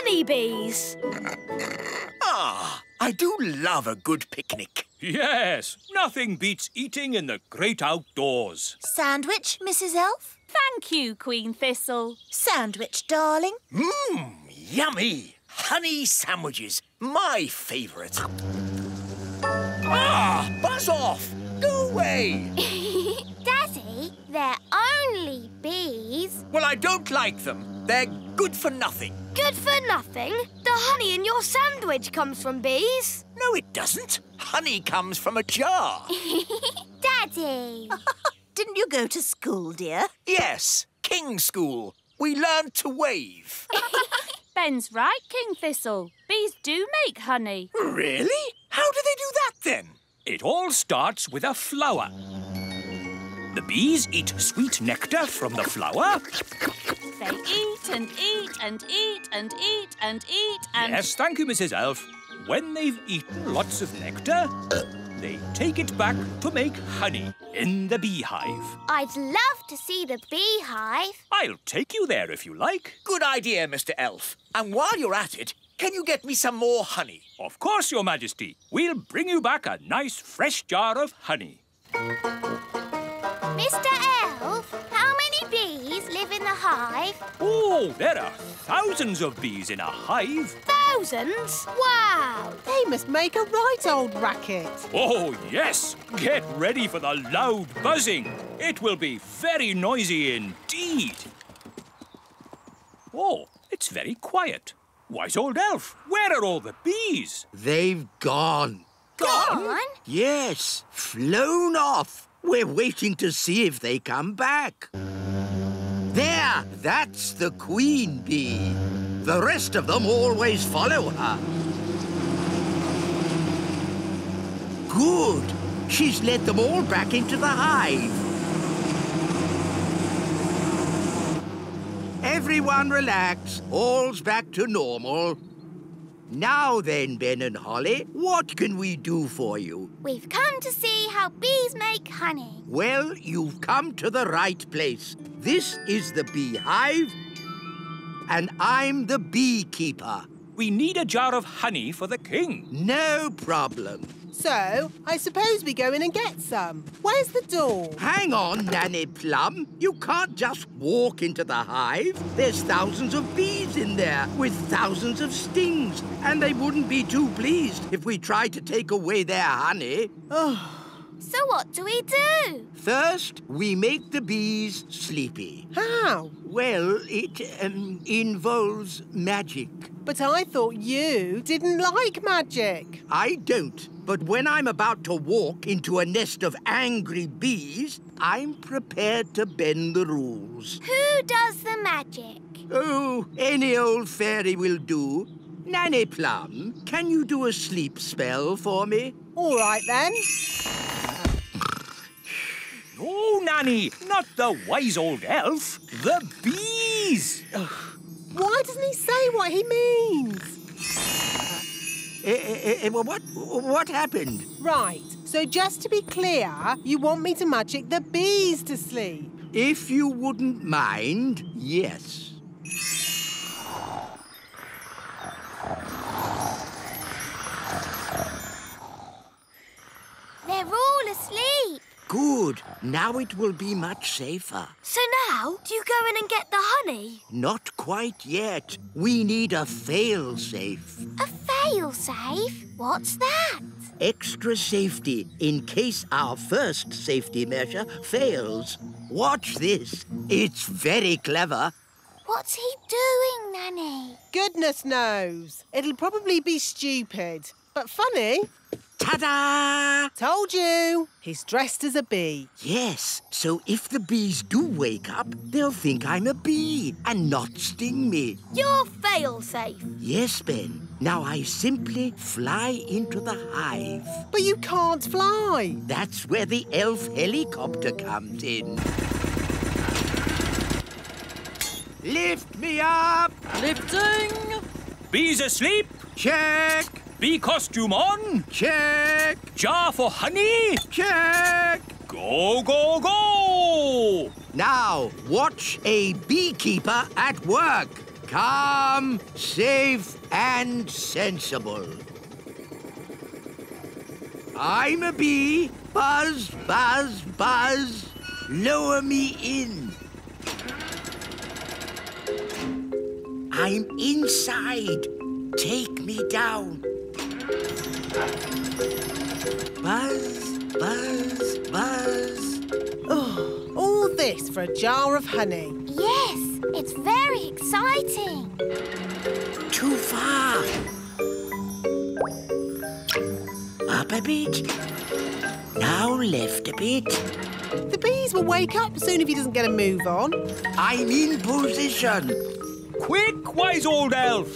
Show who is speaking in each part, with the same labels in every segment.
Speaker 1: honeybees.
Speaker 2: Ah, I do love a good picnic.
Speaker 3: Yes, nothing beats eating in the great outdoors.
Speaker 4: Sandwich, Mrs. Elf?
Speaker 1: Thank you, Queen Thistle.
Speaker 4: Sandwich, darling.
Speaker 2: Mmm, yummy. Honey sandwiches, my favourite. Ah, buzz off. Go away.
Speaker 5: Daddy, they're only bees.
Speaker 2: Well, I don't like them. They're good for nothing.
Speaker 5: Good for nothing? The honey in your sandwich comes from bees.
Speaker 2: No, it doesn't. Honey comes from a jar.
Speaker 5: Daddy!
Speaker 4: Didn't you go to school, dear?
Speaker 2: Yes, King's School. We learned to wave.
Speaker 1: Ben's right, King Thistle. Bees do make honey.
Speaker 2: Really? How do they do that, then?
Speaker 3: It all starts with a flower. The bees eat sweet nectar from the flower.
Speaker 1: They eat and eat and eat and eat and eat and...
Speaker 3: Yes, thank you, Mrs. Elf. When they've eaten lots of nectar, they take it back to make honey in the beehive.
Speaker 5: I'd love to see the beehive.
Speaker 3: I'll take you there if you like.
Speaker 2: Good idea, Mr. Elf. And while you're at it, can you get me some more honey?
Speaker 3: Of course, Your Majesty. We'll bring you back a nice fresh jar of honey.
Speaker 5: Mr. Elf, how many bees live in the hive?
Speaker 3: Oh, there are thousands of bees in a hive.
Speaker 5: Thousands? Wow!
Speaker 6: They must make a right old racket.
Speaker 3: Oh, yes. Get ready for the loud buzzing. It will be very noisy indeed. Oh, it's very quiet. Wise old elf, where are all the bees?
Speaker 7: They've gone.
Speaker 5: Gone?
Speaker 7: Yes, flown off. We're waiting to see if they come back. There, that's the queen bee. The rest of them always follow her. Good. She's led them all back into the hive. Everyone relax. All's back to normal. Now then, Ben and Holly, what can we do for you?
Speaker 5: We've come to see how bees make honey.
Speaker 7: Well, you've come to the right place. This is the beehive, and I'm the beekeeper.
Speaker 3: We need a jar of honey for the king.
Speaker 7: No problem.
Speaker 6: So, I suppose we go in and get some. Where's the door?
Speaker 7: Hang on, Nanny Plum. You can't just walk into the hive. There's thousands of bees in there with thousands of stings, and they wouldn't be too pleased if we tried to take away their honey.
Speaker 6: Oh.
Speaker 5: So what do we do?
Speaker 7: First, we make the bees sleepy.
Speaker 6: How?
Speaker 7: Well, it involves magic.
Speaker 6: But I thought you didn't like magic.
Speaker 7: I don't. But when I'm about to walk into a nest of angry bees, I'm prepared to bend the rules.
Speaker 5: Who does the magic?
Speaker 7: Oh, any old fairy will do. Nanny Plum, can you do a sleep spell for me?
Speaker 6: All right, then.
Speaker 3: No, Nanny, not the wise old elf. The bees.
Speaker 6: Why doesn't he say what he means?
Speaker 7: What happened?
Speaker 6: Right, so just to be clear, you want me to magic the bees to sleep?
Speaker 7: If you wouldn't mind, yes.
Speaker 5: They're all asleep.
Speaker 7: Good. Now it will be much safer.
Speaker 5: So now, do you go in and get the honey?
Speaker 7: Not quite yet. We need a fail-safe.
Speaker 5: A fail-safe? What's that?
Speaker 7: Extra safety in case our first safety measure fails. Watch this. It's very clever.
Speaker 5: What's he doing, Nanny?
Speaker 6: Goodness knows. It'll probably be stupid, but funny.
Speaker 7: Ta-da!
Speaker 6: Told you. He's dressed as a bee.
Speaker 7: Yes, so if the bees do wake up, they'll think I'm a bee and not sting me.
Speaker 5: You're fail-safe.
Speaker 7: Yes, Ben. Now I simply fly into the hive.
Speaker 6: But you can't fly.
Speaker 7: That's where the elf helicopter comes in. Lift me up!
Speaker 1: Lifting.
Speaker 3: Bees asleep.
Speaker 7: Check!
Speaker 3: Bee costume on.
Speaker 7: Check!
Speaker 3: Jar for honey.
Speaker 7: Check!
Speaker 3: Go, go, go!
Speaker 7: Now, watch a beekeeper at work. Calm, safe, and sensible. I'm a bee. Buzz, buzz, buzz. Lower me in. I'm inside. Take me down. Buzz, buzz, buzz.
Speaker 6: Oh, all this for a jar of honey.
Speaker 5: Yes, it's very exciting.
Speaker 7: Too far. Up a bit. Now left a bit.
Speaker 6: The bees will wake up soon if he doesn't get a move on.
Speaker 7: I'm in position.
Speaker 3: Quick, wise old elf!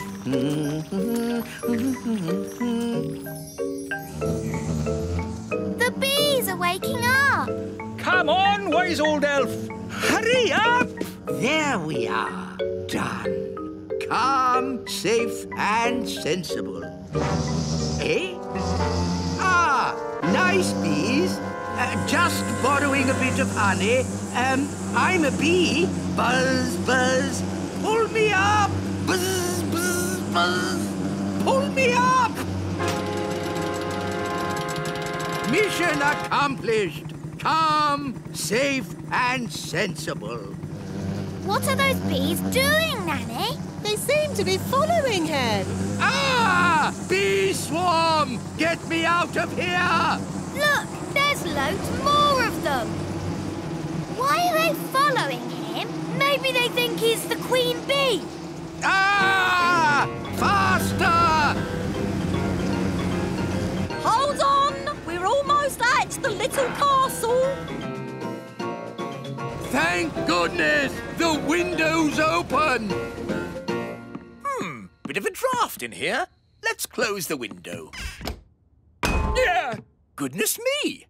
Speaker 5: The bees are waking up.
Speaker 3: Come on, wise old elf! Hurry up!
Speaker 7: There we are. Done. Calm, safe, and sensible. Eh? Ah, nice bees. Just borrowing a bit of honey. I'm a bee. Buzz, buzz. Pull me up. Buzz, buzz, buzz. Pull me up. Mission accomplished. Calm, safe, and sensible.
Speaker 5: What are those bees doing, Nanny?
Speaker 6: They seem to be following him.
Speaker 7: Ah! Bee swarm! Get me out of here!
Speaker 5: Look, there's loads more of them. Why are they following him? Maybe they think he's the queen bee.
Speaker 7: Ah! Faster!
Speaker 1: Hold on! We're almost at the little castle.
Speaker 7: Thank goodness! The window's open!
Speaker 2: Bit of a draft in here. Let's close the window. Yeah! Goodness me!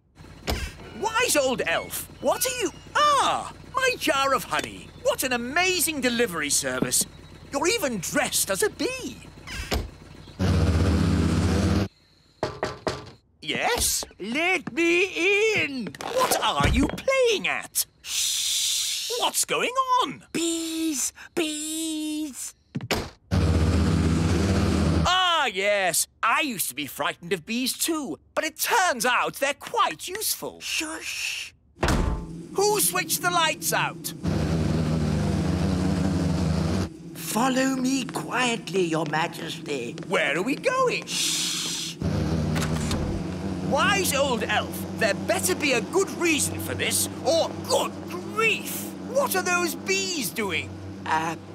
Speaker 2: Wise old elf, what are you... Ah! My jar of honey. What an amazing delivery service. You're even dressed as a bee. Yes?
Speaker 7: Let me in!
Speaker 2: What are you playing at? Shh! What's going on?
Speaker 7: Bees! Bees!
Speaker 2: Ah, yes. I used to be frightened of bees too, but it turns out they're quite useful.
Speaker 7: Shush!
Speaker 2: Who switched the lights out?
Speaker 7: Follow me quietly, Your Majesty.
Speaker 2: Where are we going? Shh! Wise old elf, there better be a good reason for this, or good grief! What are those bees doing?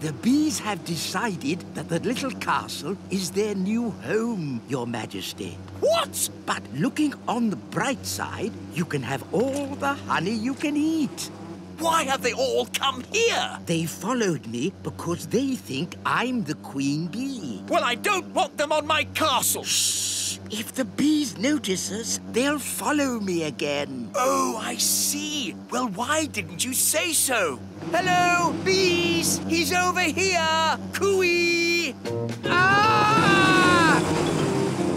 Speaker 7: The bees have decided that the little castle is their new home, Your Majesty.
Speaker 2: What?
Speaker 7: But looking on the bright side, you can have all the honey you can eat.
Speaker 2: Why have they all come here?
Speaker 7: They followed me because they think I'm the queen bee.
Speaker 2: Well, I don't want them on my castle.
Speaker 7: Shh! If the bees notice us, they'll follow me again.
Speaker 2: Oh, I see. Well, why didn't you say so? Hello, bees! He's over here! Cooey!
Speaker 7: Ah!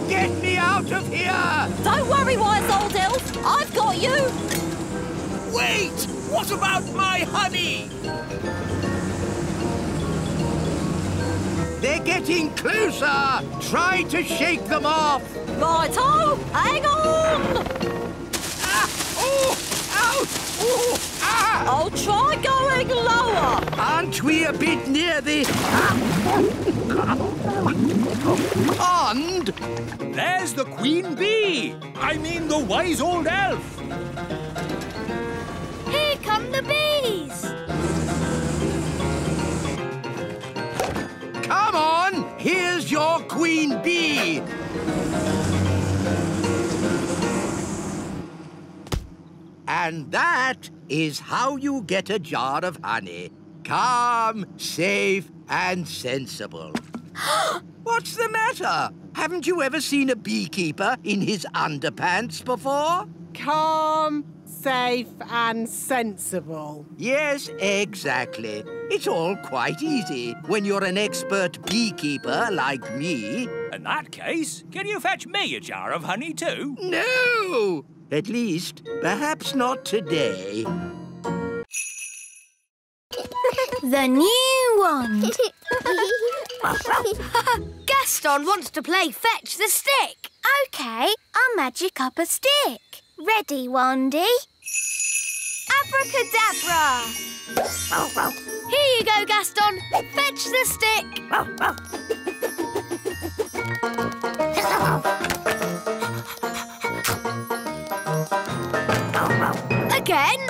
Speaker 7: Get me out of here!
Speaker 1: Don't worry, wise old elf. I've got you.
Speaker 2: Wait! What about my honey?
Speaker 7: They're getting closer! Try to shake them off!
Speaker 1: Righto, hang on.
Speaker 7: Ah! Oh! Ouch! Oh! Ah!
Speaker 1: I'll try going lower.
Speaker 7: Aren't we a bit near the... pond?
Speaker 3: There's the queen bee! I mean the wise old elf!
Speaker 5: Here come the bees.
Speaker 7: Come on! Here's your queen bee! And that is how you get a jar of honey. Calm, safe, and sensible. What's the matter? Haven't you ever seen a beekeeper in his underpants before?
Speaker 6: Calm, safe, and sensible.
Speaker 7: Yes, exactly. It's all quite easy when you're an expert beekeeper like me.
Speaker 3: In that case, can you fetch me a jar of honey too?
Speaker 7: No! At least, perhaps not today.
Speaker 5: The new wand. Gaston wants to play fetch the stick. OK, I'll magic up a stick. Ready, Wandy? Abracadabra! Here you go, Gaston. Fetch the stick. Again.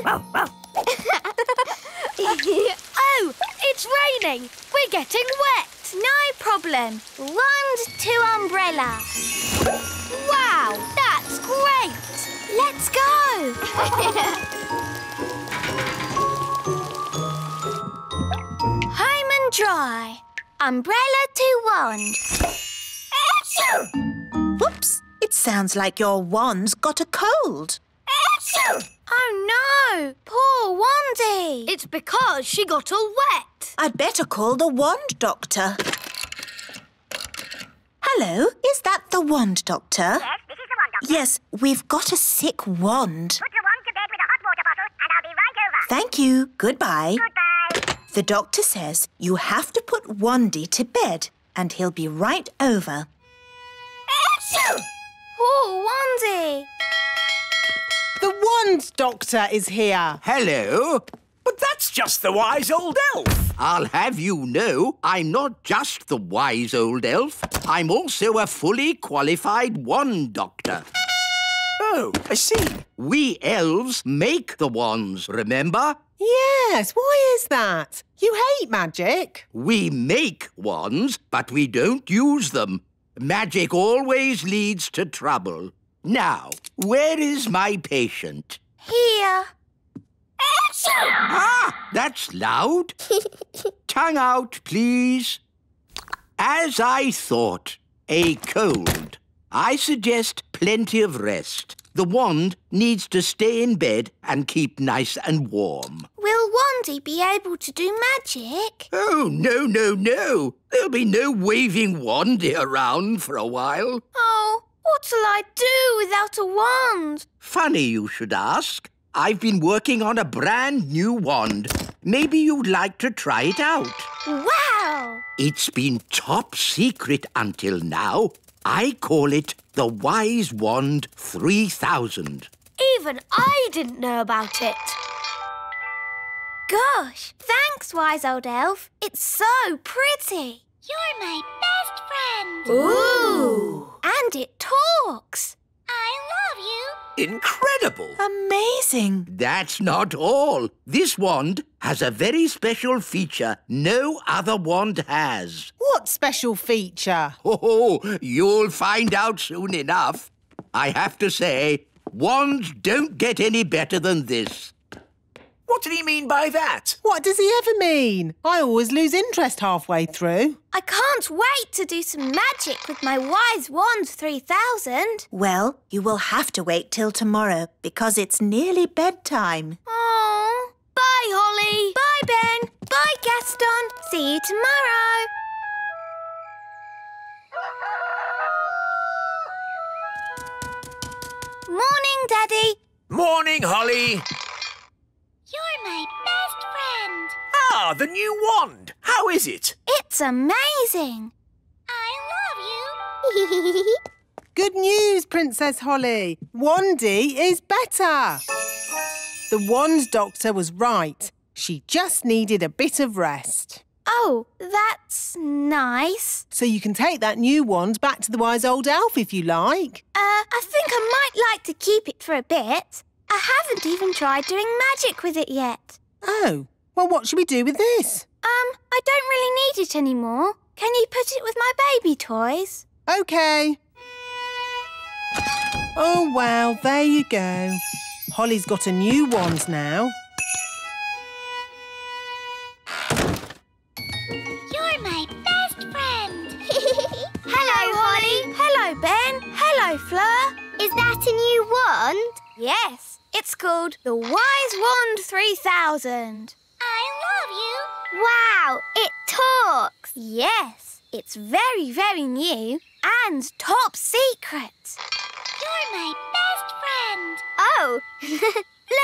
Speaker 5: Oh, it's raining. We're getting wet. No problem. Wand to umbrella. Wow, that's great. Let's go. Home and dry. Umbrella to wand.
Speaker 4: Whoops! It sounds like your wand's got a cold.
Speaker 5: Oh no, poor Wandy. It's because she got all wet.
Speaker 4: I'd better call the wand doctor. Hello, is that the wand doctor?
Speaker 8: Yes, this is the wand doctor.
Speaker 4: Yes, we've got a sick wand.
Speaker 8: Put your wand to bed with a hot water bottle and I'll be right over.
Speaker 4: Thank you. Goodbye.
Speaker 8: Goodbye.
Speaker 4: The doctor says you have to put Wandy to bed and he'll be right over.
Speaker 5: Poor Wandy.
Speaker 6: The wand doctor is here.
Speaker 7: Hello.
Speaker 2: But that's just the wise old elf.
Speaker 7: I'll have you know, I'm not just the wise old elf. I'm also a fully qualified wand doctor.
Speaker 2: Oh, I see.
Speaker 7: We elves make the wands, remember?
Speaker 6: Yes, why is that? You hate magic.
Speaker 7: We make wands, but we don't use them. Magic always leads to trouble. Now, where is my patient?
Speaker 5: Here.
Speaker 7: Ah, that's loud. Tongue out, please. As I thought, a cold. I suggest plenty of rest. The wand needs to stay in bed and keep nice and warm.
Speaker 5: Will Wandy be able to do magic?
Speaker 7: Oh, no, no, no. There'll be no waving wandy around for a while.
Speaker 5: Oh, what'll I do without a wand?
Speaker 7: Funny you should ask. I've been working on a brand new wand. Maybe you'd like to try it out.
Speaker 5: Wow!
Speaker 7: It's been top secret until now. I call it the Wise Wand 3000.
Speaker 5: Even I didn't know about it. Gosh, thanks, wise old elf. It's so pretty. You're my best friend. Ooh! And it talks. I love you.
Speaker 2: Incredible.
Speaker 4: Amazing.
Speaker 7: That's not all. This wand has a very special feature no other wand has.
Speaker 6: What special feature?
Speaker 7: Oh, you'll find out soon enough. I have to say, wands don't get any better than this.
Speaker 2: What did he mean by that?
Speaker 6: What does he ever mean? I always lose interest halfway through.
Speaker 5: I can't wait to do some magic with my Wise Wand 3000.
Speaker 4: Well, you will have to wait till tomorrow because it's nearly bedtime.
Speaker 5: Oh, bye, Holly. Bye, Ben. Bye, Gaston. See you tomorrow. Morning, Daddy.
Speaker 2: Morning, Holly.
Speaker 5: You're my best friend.
Speaker 2: Ah, the new wand. How is it?
Speaker 5: It's amazing. I love you.
Speaker 6: Good news, Princess Holly. Wandy is better. The wand doctor was right. She just needed a bit of rest.
Speaker 5: Oh, that's nice.
Speaker 6: So you can take that new wand back to the wise old elf if you like.
Speaker 5: I think I might like to keep it for a bit. I haven't even tried doing magic with it yet.
Speaker 6: Oh, well, what should we do with this?
Speaker 5: I don't really need it anymore. Can you put it with my baby toys?
Speaker 6: OK. Oh, well, there you go. Holly's got a new wand now.
Speaker 5: You're my best friend. Hello, Holly. Hello, Ben. Hello, Fleur. Is that a new wand? Yes. It's called the Wise Wand 3000. I love you. Wow, it talks. Yes, it's very, very new and top secret. You're my best friend. Oh,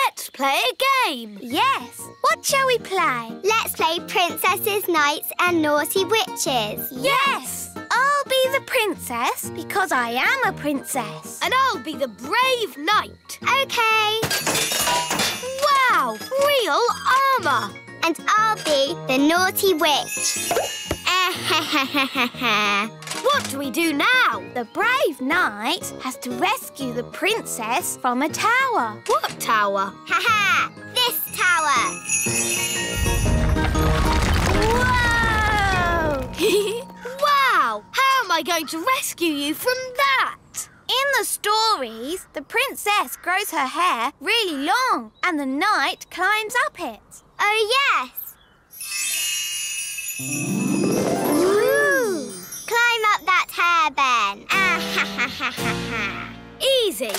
Speaker 5: let's play a game. Yes. What shall we play?
Speaker 9: Let's play Princesses, Knights and Naughty Witches.
Speaker 5: Yes. I'll be the princess because I am a princess. And I'll be the brave knight.
Speaker 9: OK.
Speaker 5: Wow, real armour.
Speaker 9: And I'll be the naughty witch.
Speaker 5: What do we do now? The brave knight has to rescue the princess from a tower. What tower?
Speaker 9: Ha! This tower.
Speaker 5: Whoa! Wow! How am I going to rescue you from that? In the stories, the princess grows her hair really long and the knight climbs up it.
Speaker 9: Oh, yes. Ooh. Climb up that hair, Ben.
Speaker 5: Easy.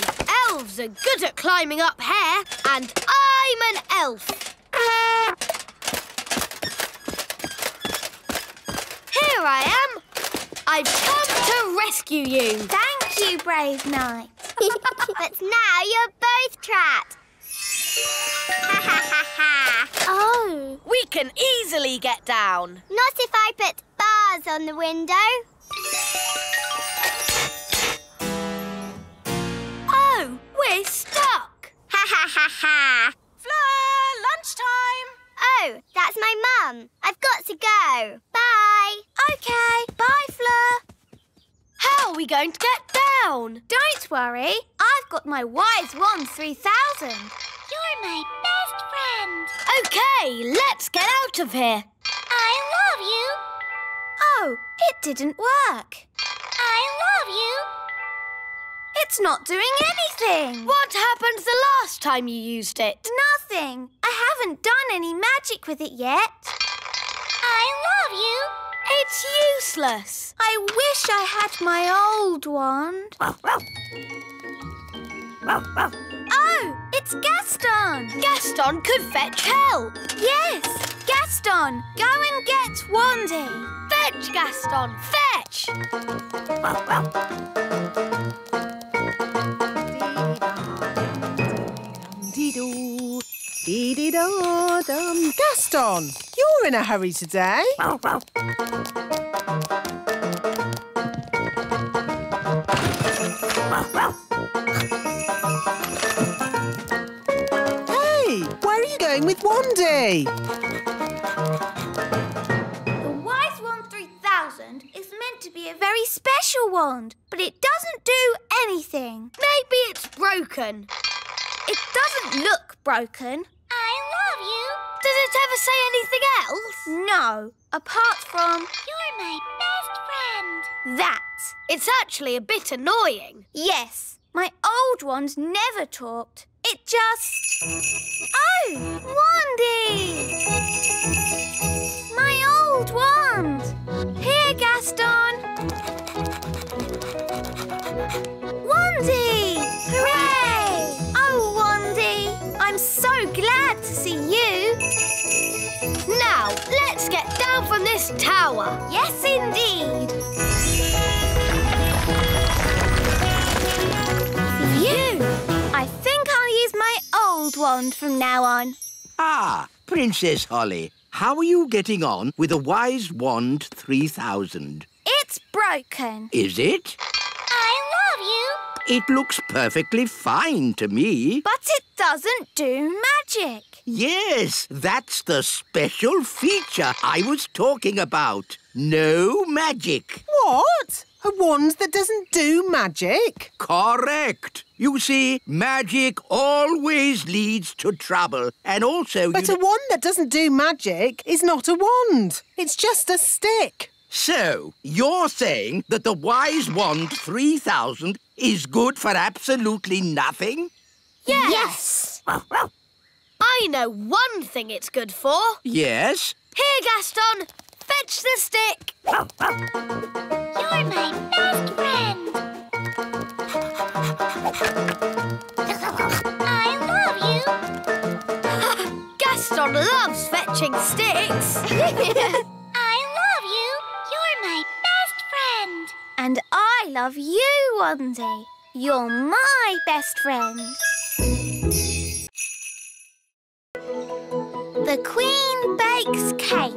Speaker 5: Elves are good at climbing up hair, and I'm an elf. Here I am. I've come to rescue you. Thank you, brave knight.
Speaker 9: But now you're both trapped.
Speaker 5: Oh. We can easily get down.
Speaker 9: Not if I put bars on the window.
Speaker 5: Oh, we're stuck. Fleur, lunchtime.
Speaker 9: Oh, that's my mum. I've got to go. Bye.
Speaker 5: OK, bye, Fleur. How are we going to get down? Don't worry. I've got my Wise Wand 3000.
Speaker 9: You're my best friend.
Speaker 5: OK, let's get out of here.
Speaker 9: I love you.
Speaker 5: Oh, it didn't work.
Speaker 9: I love you.
Speaker 5: It's not doing anything. What happened the last time you used it? Nothing. I haven't done any magic with it yet.
Speaker 9: I love you.
Speaker 5: It's useless. I wish I had my old wand. Oh, it's Gaston. Gaston could fetch help. Yes, Gaston, go and get Wandy. Fetch, Gaston, fetch.
Speaker 6: Gaston, you're in a hurry today. Hey, where are you going with Wandy?
Speaker 5: The Wise Wand 3000 is meant to be a very special wand, but it doesn't do anything. Maybe it's broken. It doesn't look broken.
Speaker 9: I love you.
Speaker 5: Does it ever say anything else? No, apart from...
Speaker 9: You're my best friend.
Speaker 5: that. It's actually a bit annoying. Yes, my old wand never talked. It just... Oh, Wandy! My old wand! Here, Gaston! Wandy! Hooray! Oh, Wandy! I'm so glad to see you! Now, let's get down from this tower. Yes, indeed! Phew! I think I'll use my old wand from now on.
Speaker 7: Ah, Princess Holly, how are you getting on with the Wise Wand 3000?
Speaker 5: It's broken.
Speaker 7: Is it?
Speaker 9: I love you.
Speaker 7: It looks perfectly fine to me.
Speaker 5: But it doesn't do magic.
Speaker 7: Yes, that's the special feature I was talking about. No magic.
Speaker 6: What? A wand that doesn't do magic?
Speaker 7: Correct. You see, magic always leads to trouble. And also...
Speaker 6: But a wand that doesn't do magic is not a wand. It's just a stick.
Speaker 7: So, you're saying that the Wise Wand 3000 is good for absolutely nothing?
Speaker 5: Yes. I know one thing it's good for.
Speaker 7: Yes?
Speaker 5: Here, Gaston. Fetch the stick.
Speaker 9: You're my best friend. I love you.
Speaker 5: Gaston loves fetching sticks.
Speaker 9: I love you. You're my best friend.
Speaker 5: And I love you, Wandy. You're my best friend. makes cakes?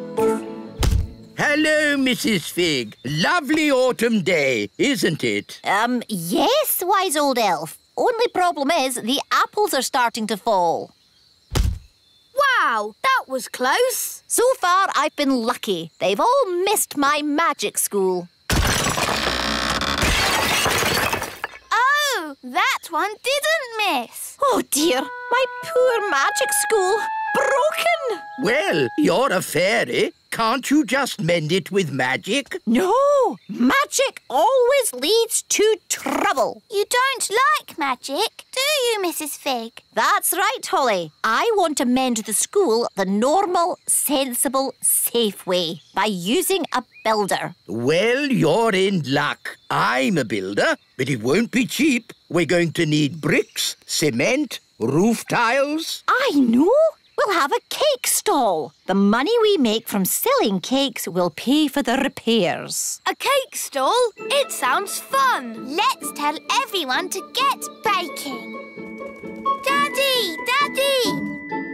Speaker 7: Hello, Mrs. Fig. Lovely autumn day, isn't it?
Speaker 9: Yes, wise old elf. Only problem is the apples are starting to fall.
Speaker 5: Wow, that was close.
Speaker 9: So far, I've been lucky. They've all missed my magic school.
Speaker 5: Oh, that one didn't miss.
Speaker 9: Oh dear, my poor magic school. Broken!
Speaker 7: Well, you're a fairy. Can't you just mend it with magic?
Speaker 9: No, magic always leads to trouble.
Speaker 5: You don't like magic, do you, Mrs. Fig?
Speaker 9: That's right, Holly. I want to mend the school the normal, sensible, safe way by using a builder.
Speaker 7: Well, you're in luck. I'm a builder, but it won't be cheap. We're going to need bricks, cement, roof tiles.
Speaker 9: I know. We'll have a cake stall. The money we make from selling cakes will pay for the repairs.
Speaker 5: A cake stall? It sounds fun. Let's tell everyone to get baking. Daddy! Daddy!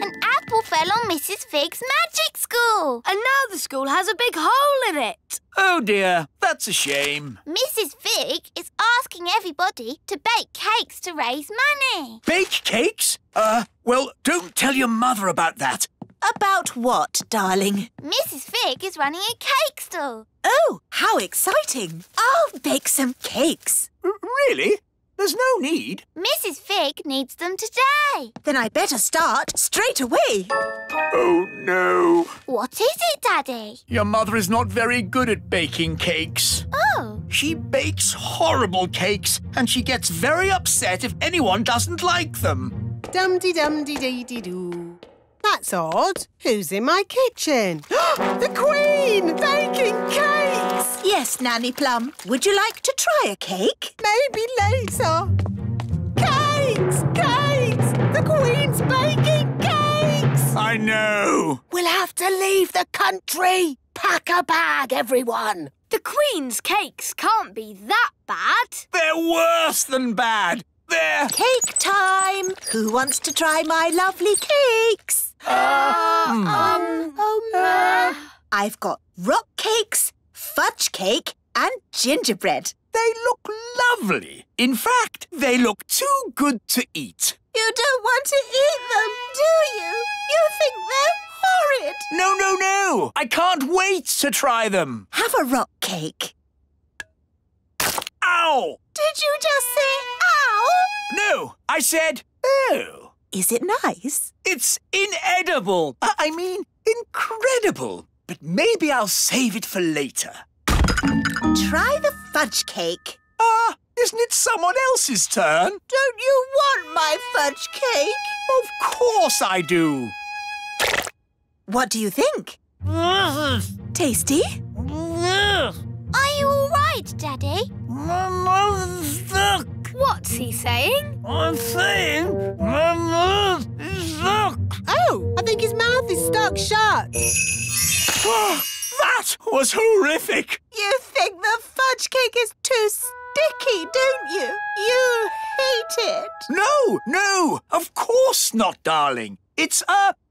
Speaker 5: An apple fell on Mrs. Fig's magic school. And now the school has a big hole in it.
Speaker 2: Oh dear, that's a shame.
Speaker 5: Mrs. Fig is asking everybody to bake cakes to raise money.
Speaker 2: Bake cakes? Well, don't tell your mother about that.
Speaker 4: About what, darling?
Speaker 5: Mrs. Fig is running a cake stall.
Speaker 4: Oh, how exciting. I'll bake some cakes.
Speaker 2: Really? There's no need.
Speaker 5: Mrs. Fig needs them today.
Speaker 4: Then I'd better start straight away.
Speaker 2: Oh, no.
Speaker 5: What is it, Daddy?
Speaker 2: Your mother is not very good at baking cakes.
Speaker 5: Oh.
Speaker 2: She bakes horrible cakes, and she gets very upset if anyone doesn't like them.
Speaker 6: Dum-de-dum-de-dee-dee-doo. That's odd. Who's in my kitchen? The Queen! Baking cakes!
Speaker 4: Yes, Nanny Plum. Would you like to try a cake?
Speaker 6: Maybe later. Cakes! Cakes! The Queen's baking cakes!
Speaker 2: I know.
Speaker 10: We'll have to leave the country. Pack a bag, everyone.
Speaker 5: The Queen's cakes can't be that bad.
Speaker 2: They're worse than bad. They're...
Speaker 4: Cake time! Who wants to try my lovely cakes? I've got rock cakes, fudge cake and gingerbread.
Speaker 2: They look lovely. In fact, they look too good to eat.
Speaker 4: You don't want to eat them, do you? You think they're horrid.
Speaker 2: No, no, no. I can't wait to try them.
Speaker 4: Have a rock cake.
Speaker 2: Ow!
Speaker 4: Did you just say ow?
Speaker 2: No, I said oh.
Speaker 4: Is it nice?
Speaker 2: It's inedible. I mean, incredible. But maybe I'll save it for later.
Speaker 4: Try the fudge cake.
Speaker 2: Isn't it someone else's turn?
Speaker 4: Don't you want my fudge cake?
Speaker 2: Of course I do.
Speaker 4: What do you think? Tasty?
Speaker 5: Are you all right, Daddy?
Speaker 2: My mouth's stuck.
Speaker 5: What's he saying?
Speaker 2: I'm saying my mouth is stuck.
Speaker 6: Oh, I think his mouth is stuck shut.
Speaker 2: That was horrific.
Speaker 4: You think the fudge cake is too sticky, don't you? You hate it.
Speaker 2: No, of course not, darling. It's,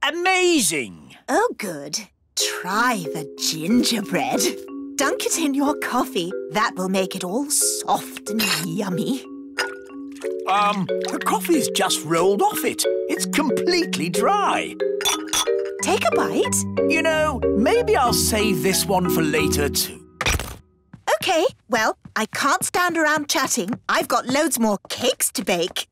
Speaker 2: amazing.
Speaker 4: Oh, good. Try the gingerbread. Dunk it in your coffee. That will make it all soft and yummy.
Speaker 2: The coffee's just rolled off it. It's completely dry.
Speaker 4: Take a bite.
Speaker 2: You know, maybe I'll save this one for later too.
Speaker 4: OK, well, I can't stand around chatting. I've got loads more cakes to bake.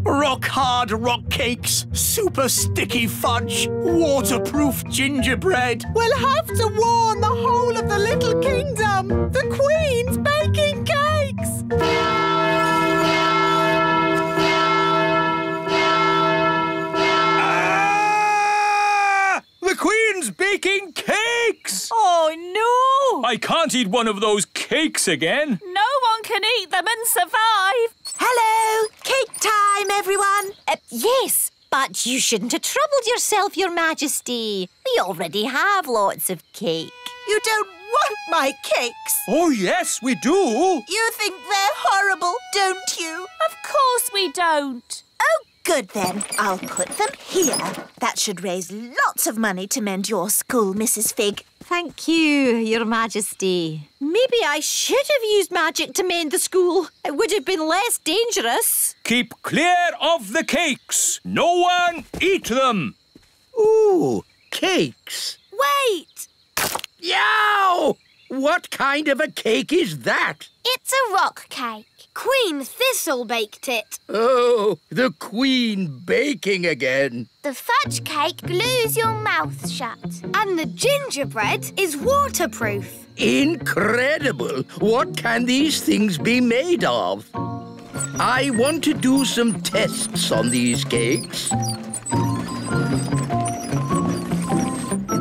Speaker 2: Rock-hard rock cakes, super sticky fudge, waterproof gingerbread.
Speaker 6: We'll have to warn the whole of the Little Kingdom. The Queen's baking cakes.
Speaker 3: The Queen's baking cakes!
Speaker 1: Oh, no!
Speaker 3: I can't eat one of those cakes again.
Speaker 1: No one can eat them and survive.
Speaker 4: Hello! Cake time, everyone!
Speaker 9: Yes, but you shouldn't have troubled yourself, Your Majesty. We already have lots of cake.
Speaker 4: You don't want my cakes.
Speaker 3: Oh, yes, we do.
Speaker 4: You think they're horrible, don't you?
Speaker 1: Of course we don't.
Speaker 4: Oh, Good then. I'll put them here. That should raise lots of money to mend your school, Mrs. Fig.
Speaker 9: Thank you, Your Majesty. Maybe I should have used magic to mend the school. It would have been less dangerous.
Speaker 3: Keep clear of the cakes. No one eat them.
Speaker 7: Ooh, cakes.
Speaker 5: Wait!
Speaker 7: Yow! What kind of a cake is that?
Speaker 5: It's a rock cake. Queen Thistle baked it.
Speaker 7: Oh, the Queen baking again.
Speaker 5: The fudge cake glues your mouth shut. And the gingerbread is waterproof.
Speaker 7: Incredible! What can these things be made of? I want to do some tests on these cakes.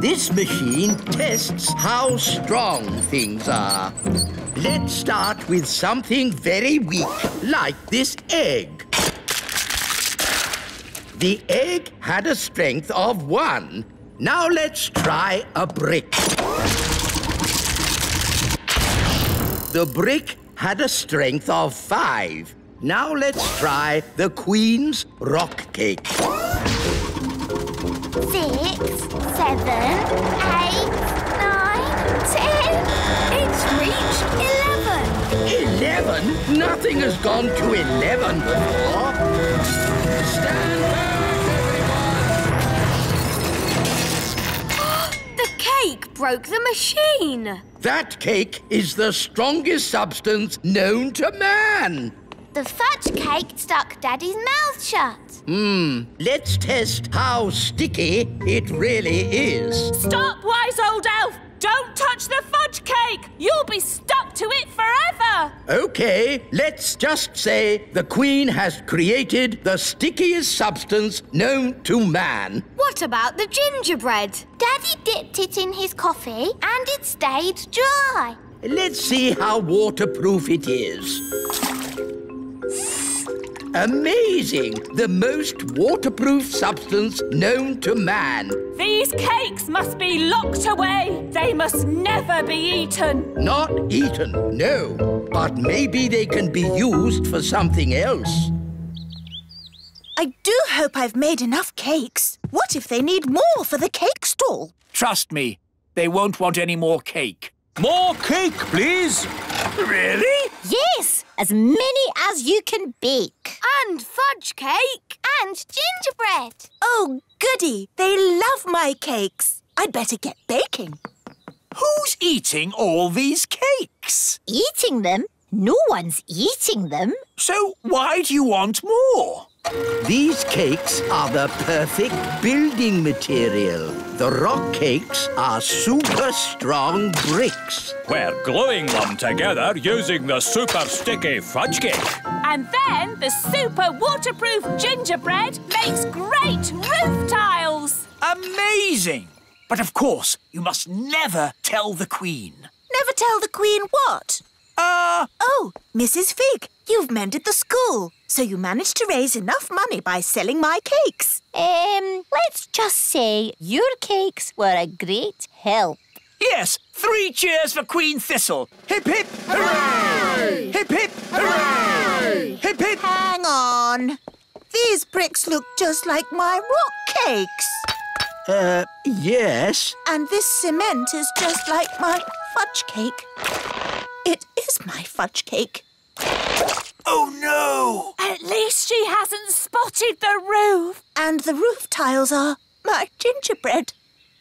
Speaker 7: This machine tests how strong things are. Let's start with something very weak, like this egg. The egg had a strength of 1. Now let's try a brick. The brick had a strength of 5. Now let's try the Queen's rock cake.
Speaker 5: 6, 7, 8, 9, 10. It's reached 11.
Speaker 7: 11? Nothing has gone to 11 before. Stand back, everyone!
Speaker 5: The cake broke the machine.
Speaker 7: That cake is the strongest substance known to man.
Speaker 5: The fudge cake stuck Daddy's mouth shut.
Speaker 7: Let's test how sticky it really is.
Speaker 1: Stop, wise old elf! Don't touch the fudge cake! You'll be stuck to it forever!
Speaker 7: Okay, let's just say the Queen has created the stickiest substance known to man.
Speaker 5: What about the gingerbread? Daddy dipped it in his coffee and it stayed dry.
Speaker 7: Let's see how waterproof it is. Amazing! The most waterproof substance known to man.
Speaker 1: These cakes must be locked away. They must never be eaten.
Speaker 7: Not eaten, no. But maybe they can be used for something else.
Speaker 4: I do hope I've made enough cakes. What if they need more for the cake stall?
Speaker 2: Trust me, they won't want any more cake.
Speaker 3: More cake, please.
Speaker 2: Really?
Speaker 9: Yes, as many as you can bake.
Speaker 5: And fudge cake. And gingerbread.
Speaker 4: Oh, goody. They love my cakes. I'd better get baking.
Speaker 2: Who's eating all these cakes?
Speaker 9: Eating them? No one's eating them.
Speaker 2: So why do you want more?
Speaker 7: These cakes are the perfect building material. The rock cakes are super strong bricks.
Speaker 3: We're gluing them together using the super sticky fudge cake.
Speaker 1: And then the super waterproof gingerbread makes great roof tiles.
Speaker 2: Amazing! But of course, you must never tell the Queen.
Speaker 4: Never tell the Queen what? Oh, Mrs. Fig, you've mended the school, so you managed to raise enough money by selling my cakes.
Speaker 9: Let's just say your cakes were a great help.
Speaker 2: Yes, 3 cheers for Queen Thistle. Hip, hip, hooray! Hip, hip, hooray! Hip, hip.
Speaker 4: Hang on. These bricks look just like my rock cakes.
Speaker 7: Yes.
Speaker 4: And this cement is just like my fudge cake. It is my fudge cake.
Speaker 2: Oh, no!
Speaker 1: At least she hasn't spotted the roof.
Speaker 4: And the roof tiles are my gingerbread.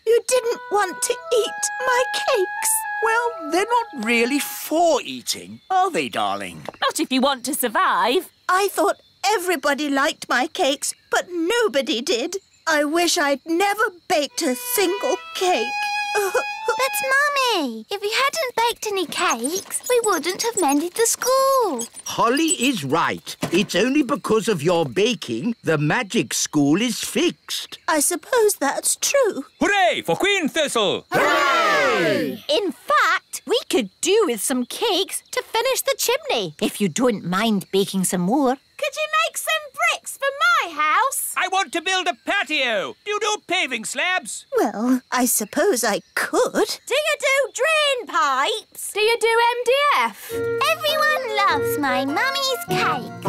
Speaker 4: You didn't want to eat my cakes.
Speaker 2: Well, they're not really for eating, are they, darling?
Speaker 1: Not if you want to survive.
Speaker 4: I thought everybody liked my cakes, but nobody did. I wish I'd never baked a single cake.
Speaker 5: But, Mummy, if we hadn't baked any cakes, we wouldn't have mended the school.
Speaker 7: Holly is right. It's only because of your baking the magic school is fixed.
Speaker 4: I suppose that's true.
Speaker 3: Hooray for Queen Thistle!
Speaker 7: Hooray!
Speaker 9: In fact, we could do with some cakes to finish the chimney, if you don't mind baking some more.
Speaker 1: Could you make some bricks for my house?
Speaker 3: I want to build a patio. Do you do paving slabs?
Speaker 4: Well, I suppose I could.
Speaker 1: Do you do drain pipes? Do you do MDF?
Speaker 5: Everyone loves my mummy's cakes.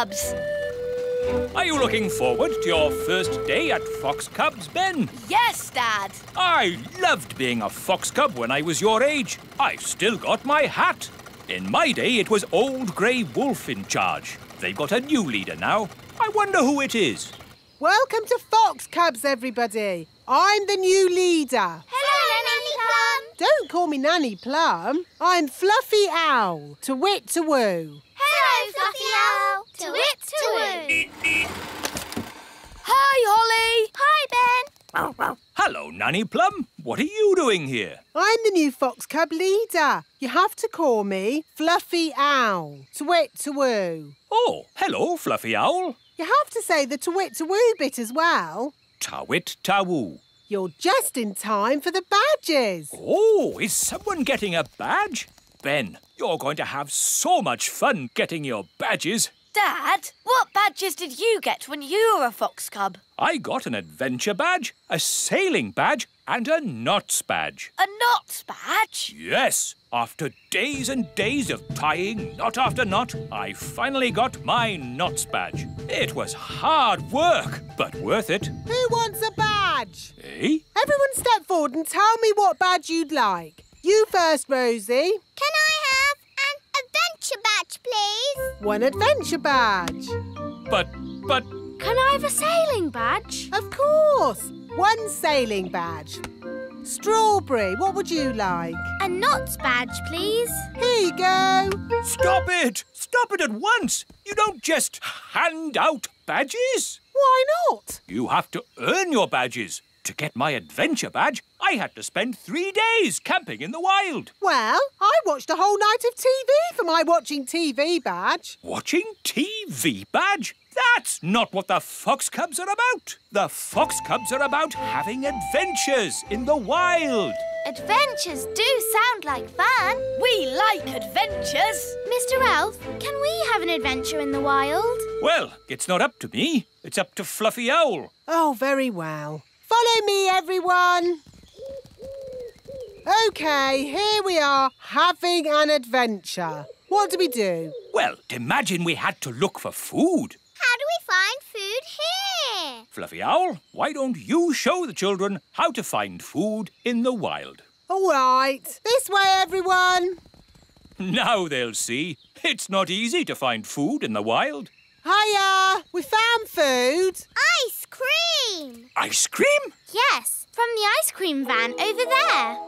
Speaker 11: Cubs.
Speaker 3: Are you looking forward to your first day at Fox Cubs, Ben?
Speaker 11: Yes, Dad.
Speaker 3: I loved being a fox cub when I was your age. I've still got my hat. In my day, it was Old Grey Wolf in charge. They've got a new leader now. I wonder who it is.
Speaker 6: Welcome to Fox Cubs, everybody. I'm the new leader.
Speaker 5: Hello, Nanny Plum.
Speaker 6: Don't call me Nanny Plum. I'm Fluffy Owl. To wit to woo.
Speaker 5: Hello, Fluffy Owl. To wit to woo.
Speaker 11: Hi, Holly.
Speaker 5: Hi, Ben.
Speaker 3: Hello, Nanny Plum. What are you doing here?
Speaker 6: I'm the new Fox Cub leader. You have to call me Fluffy Owl. To wit to woo.
Speaker 3: Oh, hello, Fluffy Owl.
Speaker 6: You have to say the to wit to woo bit as well.
Speaker 3: Ta-wit ta-woo.
Speaker 6: You're just in time for the badges.
Speaker 3: Oh, is someone getting a badge? Ben, you're going to have so much fun getting your badges.
Speaker 11: Dad, what badges did you get when you were a fox cub?
Speaker 3: I got an adventure badge, a sailing badge, and a knots badge.
Speaker 11: A knots badge?
Speaker 3: Yes, after days and days of tying knot after knot, I finally got my knots badge. It was hard work, but worth it.
Speaker 6: Who wants a badge?
Speaker 3: Eh?
Speaker 6: Everyone step forward and tell me what badge you'd like. You first, Rosie.
Speaker 5: Can I have an adventure badge, please?
Speaker 6: One adventure badge.
Speaker 3: But...
Speaker 5: Can I have a sailing badge?
Speaker 6: Of course. One sailing badge. Strawberry, what would you like?
Speaker 5: A knots badge, please.
Speaker 6: Here you go.
Speaker 3: Stop it! Stop it at once! You don't just hand out badges.
Speaker 6: Why not?
Speaker 3: You have to earn your badges. To get my adventure badge, I had to spend 3 days camping in the wild.
Speaker 6: Well, I watched a whole night of TV for my watching TV badge.
Speaker 3: Watching TV badge? That's not what the Fox Cubs are about. The Fox Cubs are about having adventures in the wild.
Speaker 5: Adventures do sound like fun.
Speaker 11: We like adventures.
Speaker 5: Mr. Elf, can we have an adventure in the wild?
Speaker 3: Well, it's not up to me. It's up to Fluffy Owl.
Speaker 6: Oh, very well. Follow me, everyone. OK, here we are, having an adventure. What do we do?
Speaker 3: Well, imagine we had to look for food.
Speaker 5: How do we find food here?
Speaker 3: Fluffy Owl, why don't you show the children how to find food in the wild?
Speaker 6: All right. This way, everyone.
Speaker 3: Now they'll see. It's not easy to find food in the wild.
Speaker 6: Hiya! We found food.
Speaker 5: Ice cream!
Speaker 3: Ice cream?
Speaker 5: Yes, from the ice cream van over there.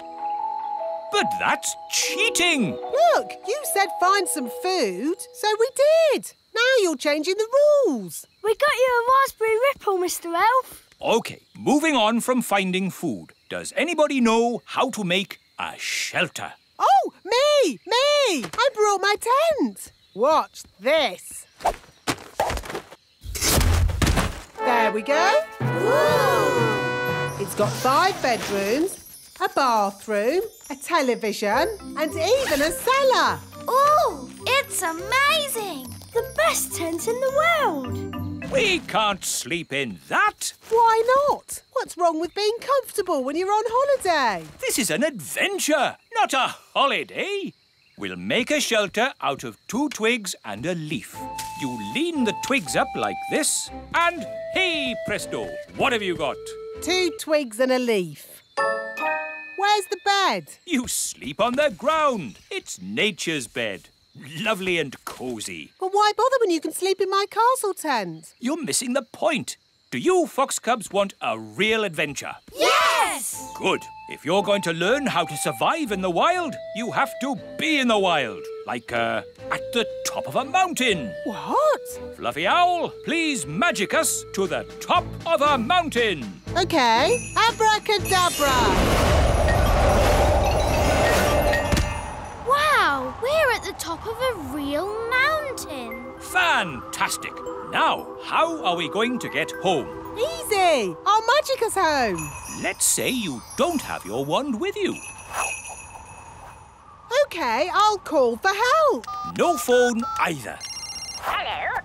Speaker 3: But that's cheating.
Speaker 6: Look, you said find some food, so we did. Now you're changing the rules.
Speaker 5: We got you a raspberry ripple, Mr. Elf.
Speaker 3: OK, moving on from finding food. Does anybody know how to make a shelter?
Speaker 6: Oh, me! I brought my tent. Watch this. There we go. Ooh. It's got 5 bedrooms, a bathroom, a television, and even a cellar.
Speaker 5: Ooh, it's amazing. The best tent in the world.
Speaker 3: We can't sleep in that.
Speaker 6: Why not? What's wrong with being comfortable when you're on holiday?
Speaker 3: This is an adventure, not a holiday. We'll make a shelter out of 2 twigs and a leaf. You lean the twigs up like this, and hey presto, what have you got?
Speaker 6: 2 twigs and a leaf. Where's the bed?
Speaker 3: You sleep on the ground. It's nature's bed. Lovely and cosy.
Speaker 6: But why bother when you can sleep in my castle tent?
Speaker 3: You're missing the point. Do you Fox Cubs want a real adventure?
Speaker 11: Yes!
Speaker 3: Good. If you're going to learn how to survive in the wild, you have to be in the wild. Like, at the top of a mountain.
Speaker 6: What?
Speaker 3: Fluffy Owl, please magic us to the top of a mountain.
Speaker 6: OK. Abracadabra.
Speaker 5: Wow, we're at the top of a real mountain.
Speaker 3: Fantastic. Now, how are we going to get home?
Speaker 6: Easy. I'll magic us home.
Speaker 3: Let's say you don't have your wand with you.
Speaker 6: OK, I'll call for help.
Speaker 3: No phone either.
Speaker 8: Hello.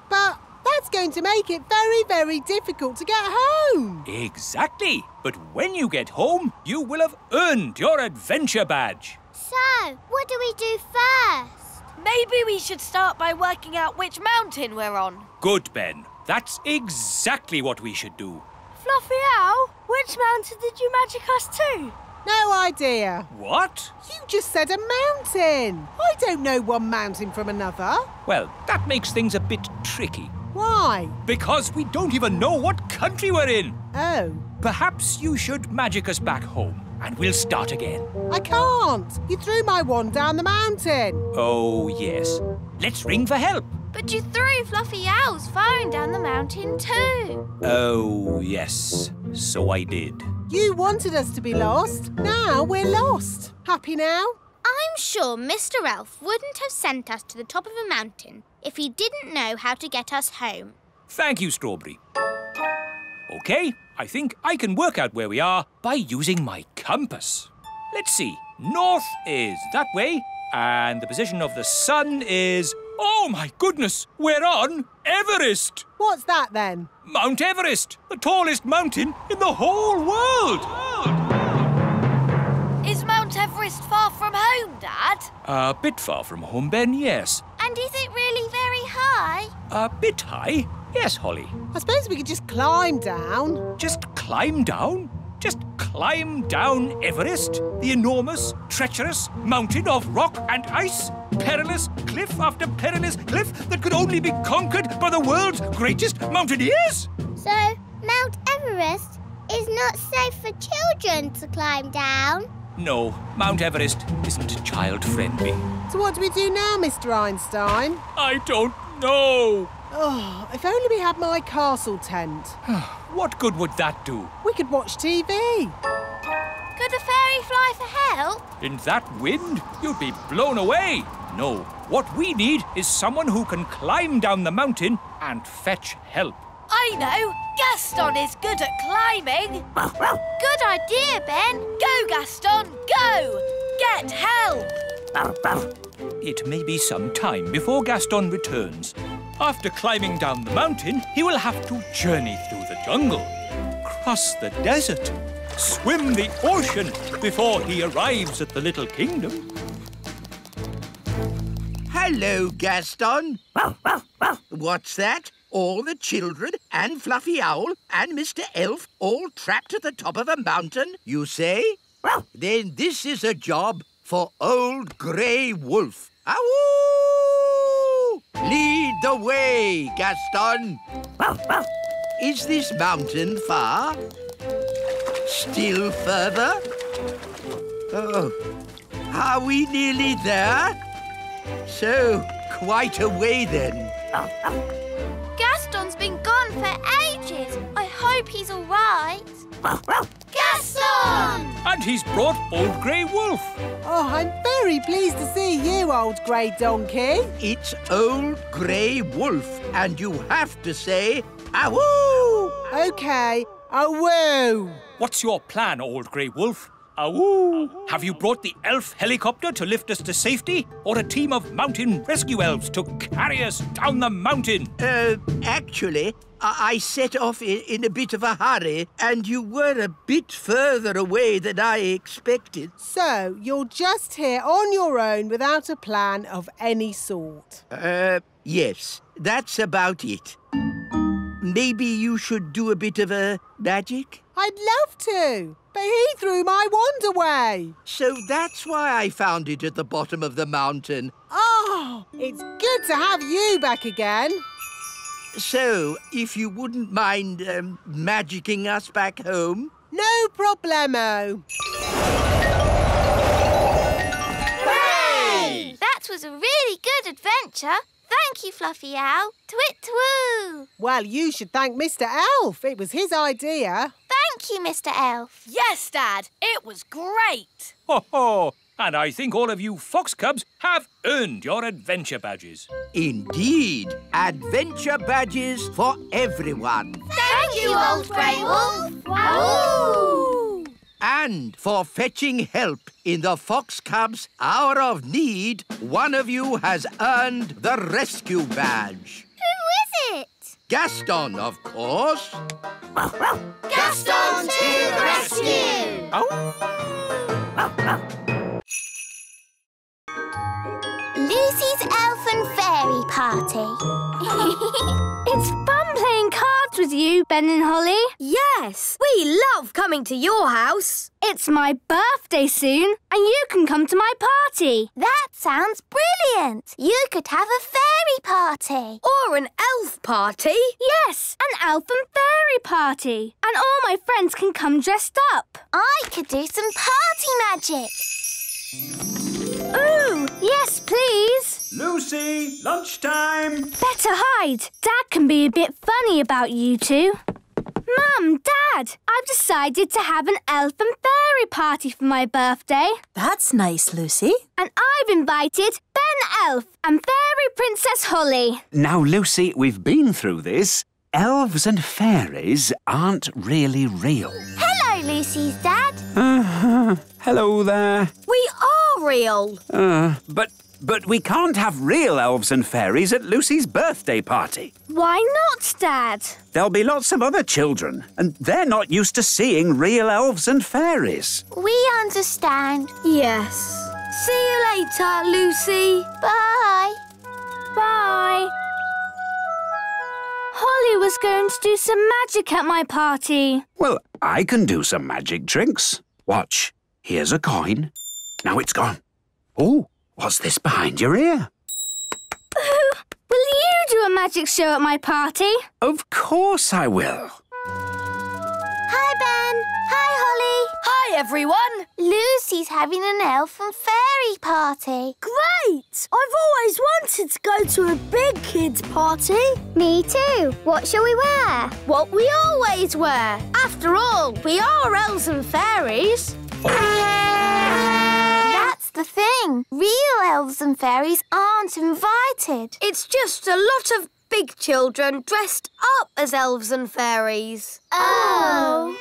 Speaker 6: But that's going to make it very, very difficult to get home.
Speaker 3: Exactly. But when you get home, you will have earned your adventure badge.
Speaker 5: So, what do we do first?
Speaker 11: Maybe we should start by working out which mountain we're on.
Speaker 3: Good, Ben. That's exactly what we should do.
Speaker 5: Fluffy Owl, which mountain did you magic us to?
Speaker 6: No idea.
Speaker 3: What?
Speaker 6: You just said a mountain. I don't know one mountain from another.
Speaker 3: Well, that makes things a bit tricky.
Speaker 6: Why?
Speaker 3: Because we don't even know what country we're in.
Speaker 6: Oh.
Speaker 3: Perhaps you should magic us back home, and we'll start again.
Speaker 6: I can't. You threw my wand down the mountain.
Speaker 3: Oh, yes. Let's ring for help.
Speaker 5: But you threw Fluffy Owl's phone down the mountain too.
Speaker 3: Oh, yes. So I did.
Speaker 6: You wanted us to be lost. Now we're lost. Happy now?
Speaker 5: I'm sure Mr. Elf wouldn't have sent us to the top of a mountain if he didn't know how to get us home.
Speaker 3: Thank you, Strawberry. OK, I think I can work out where we are by using my compass. Let's see. North is that way, and the position of the sun is... Oh, my goodness! We're on Everest!
Speaker 6: What's that, then?
Speaker 3: Mount Everest, the tallest mountain in the whole world!
Speaker 11: Is Mount Everest far from home, Dad?
Speaker 3: A bit far from home, Ben, yes.
Speaker 5: And is it really very high?
Speaker 3: A bit high? Yes, Holly.
Speaker 6: I suppose we could just climb down.
Speaker 3: Just climb down? Just climb down Everest, the enormous, treacherous mountain of rock and ice? Perilous cliff after perilous cliff that could only be conquered by the world's greatest mountaineers?
Speaker 5: So, Mount Everest is not safe for children to climb down?
Speaker 3: No, Mount Everest isn't child-friendly.
Speaker 6: So what do we do now, Mr. Einstein?
Speaker 3: I don't know.
Speaker 6: Oh, if only we had my castle tent.
Speaker 3: What good would that do?
Speaker 6: We could watch TV.
Speaker 5: Could a fairy fly for help?
Speaker 3: In that wind, you'd be blown away. No, what we need is someone who can climb down the mountain and fetch help.
Speaker 11: I know! Gaston is good at climbing!
Speaker 5: Good idea, Ben!
Speaker 11: Go, Gaston, go! Get help!
Speaker 3: It may be some time before Gaston returns. After climbing down the mountain, he will have to journey through the jungle, cross the desert, swim the ocean before he arrives at the Little Kingdom.
Speaker 7: Hello, Gaston. What's that? All the children and Fluffy Owl and Mr. Elf all trapped at the top of a mountain, you say? Then this is a job for Old Grey Wolf. Awoo! Lead the way, Gaston. Is this mountain far? Still further? Oh, are we nearly there? So, quite a way then.
Speaker 5: Gaston's been gone for ages. I hope he's all right. Gaston!
Speaker 3: And he's brought Old Grey Wolf.
Speaker 6: Oh, I'm very pleased to see you, old grey donkey.
Speaker 7: It's Old Grey Wolf, and you have to say, awoo!
Speaker 6: OK, awoo.
Speaker 3: What's your plan, Old Grey Wolf? Awoo! Have you brought the elf helicopter to lift us to safety? Or a team of mountain rescue elves to carry us down the mountain?
Speaker 7: Actually, I set off in a bit of a hurry, and you were a bit further away than I expected.
Speaker 6: So, you're just here on your own without a plan of any sort?
Speaker 7: Yes, that's about it. Maybe you should do a bit of a magic?
Speaker 6: I'd love to, but he threw my wand away.
Speaker 7: So that's why I found it at the bottom of the mountain.
Speaker 6: Oh, it's good to have you back again.
Speaker 7: So, if you wouldn't mind magicking us back home?
Speaker 6: No problemo.
Speaker 5: Hooray! That was a really good adventure. Thank you, Fluffy Owl. Twit-twoo!
Speaker 6: Well, you should thank Mr. Elf. It was his idea.
Speaker 5: Thank you, Mr. Elf.
Speaker 11: Yes, Dad. It was great.
Speaker 3: Ho ho! And I think all of you fox cubs have earned your adventure badges.
Speaker 7: Indeed. Adventure badges for everyone.
Speaker 5: Thank you, Old Grey Wolf. Wahoo!
Speaker 7: And for fetching help in the Fox Cubs' hour of need, one of you has earned the rescue badge.
Speaker 5: Who is it?
Speaker 7: Gaston, of course.
Speaker 5: Gaston to the rescue! Lucy's party.
Speaker 12: It's fun playing cards with you, Ben and Holly.
Speaker 11: Yes, we love coming to your house.
Speaker 12: It's my birthday soon, and you can come to my party.
Speaker 5: That sounds brilliant. You could have a fairy party.
Speaker 11: Or an elf party.
Speaker 12: Yes, an elf and fairy party. And all my friends can come dressed up.
Speaker 5: I could do some party magic.
Speaker 12: Ooh, yes, please.
Speaker 3: Lucy, lunchtime.
Speaker 12: Better hide. Dad can be a bit funny about you two. Mum, Dad, I've decided to have an elf and fairy party for my birthday.
Speaker 4: That's nice, Lucy.
Speaker 12: And I've invited Ben Elf and Fairy Princess Holly.
Speaker 13: Now, Lucy, we've been through this. Elves and fairies aren't really real.
Speaker 5: Hello, Lucy's dad.
Speaker 13: Hello there.
Speaker 11: We are real.
Speaker 13: But we can't have real elves and fairies at Lucy's birthday party.
Speaker 12: Why not, Dad?
Speaker 13: There'll be lots of other children, and they're not used to seeing real elves and fairies.
Speaker 5: We understand.
Speaker 11: Yes. See you later, Lucy.
Speaker 5: Bye.
Speaker 12: Bye. Holly was going to do some magic at my party.
Speaker 13: Well, I can do some magic tricks. Watch. Here's a coin. Now it's gone. Oh, what's this behind your ear?
Speaker 12: Will you do a magic show at my party?
Speaker 13: Of course I will.
Speaker 5: Hi, Ben. Hi, Holly.
Speaker 11: Hi, everyone.
Speaker 5: Lucy's having an elf and fairy party.
Speaker 11: Great! I've always wanted to go to a big kids' party.
Speaker 5: Me too. What shall we wear?
Speaker 11: What we always wear. After all, we are elves and fairies.
Speaker 5: That's the thing. Real elves and fairies aren't invited.
Speaker 11: It's just a lot of big children dressed up as elves and fairies.
Speaker 5: Oh.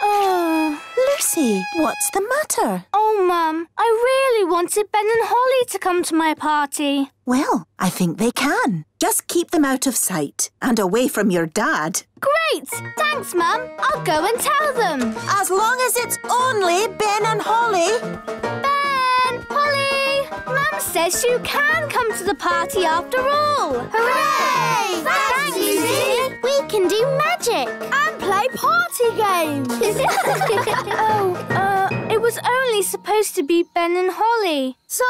Speaker 4: Oh, Lucy, what's the matter?
Speaker 12: Oh, Mum, I really wanted Ben and Holly to come to my party.
Speaker 4: Well, I think they can. Just keep them out of sight and away from your dad.
Speaker 12: Great! Thanks, Mum. I'll go and tell them.
Speaker 4: As long as it's only Ben and Holly.
Speaker 12: Ben! Holly! Mum says you can come to the party after all.
Speaker 5: Hooray! Thanks, Lucy. We can do magic.
Speaker 11: And play party games.
Speaker 12: It was only supposed to be Ben and Holly.
Speaker 11: So,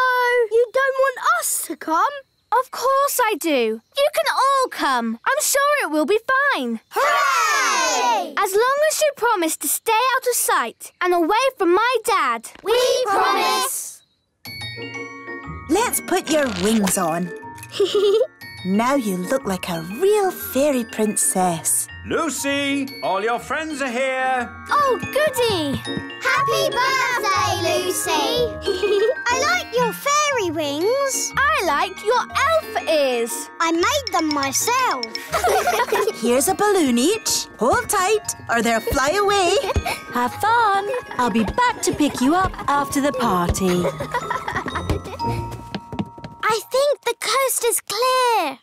Speaker 11: you don't want us to come?
Speaker 12: Of course I do. You can all come. I'm sure it will be fine.
Speaker 5: Hooray!
Speaker 12: As long as you promise to stay out of sight and away from my dad.
Speaker 5: We promise.
Speaker 4: Let's put your wings on. Now you look like a real fairy princess.
Speaker 3: Lucy, all your friends are here.
Speaker 12: Oh, goody.
Speaker 5: Happy birthday, Lucy.
Speaker 14: I like your fairy wings.
Speaker 12: I like your elf ears.
Speaker 14: I made them myself.
Speaker 4: Here's a balloon each. Hold tight or they'll fly away.
Speaker 9: Have fun. I'll be back to pick you up after the party.
Speaker 5: I think the coast is clear.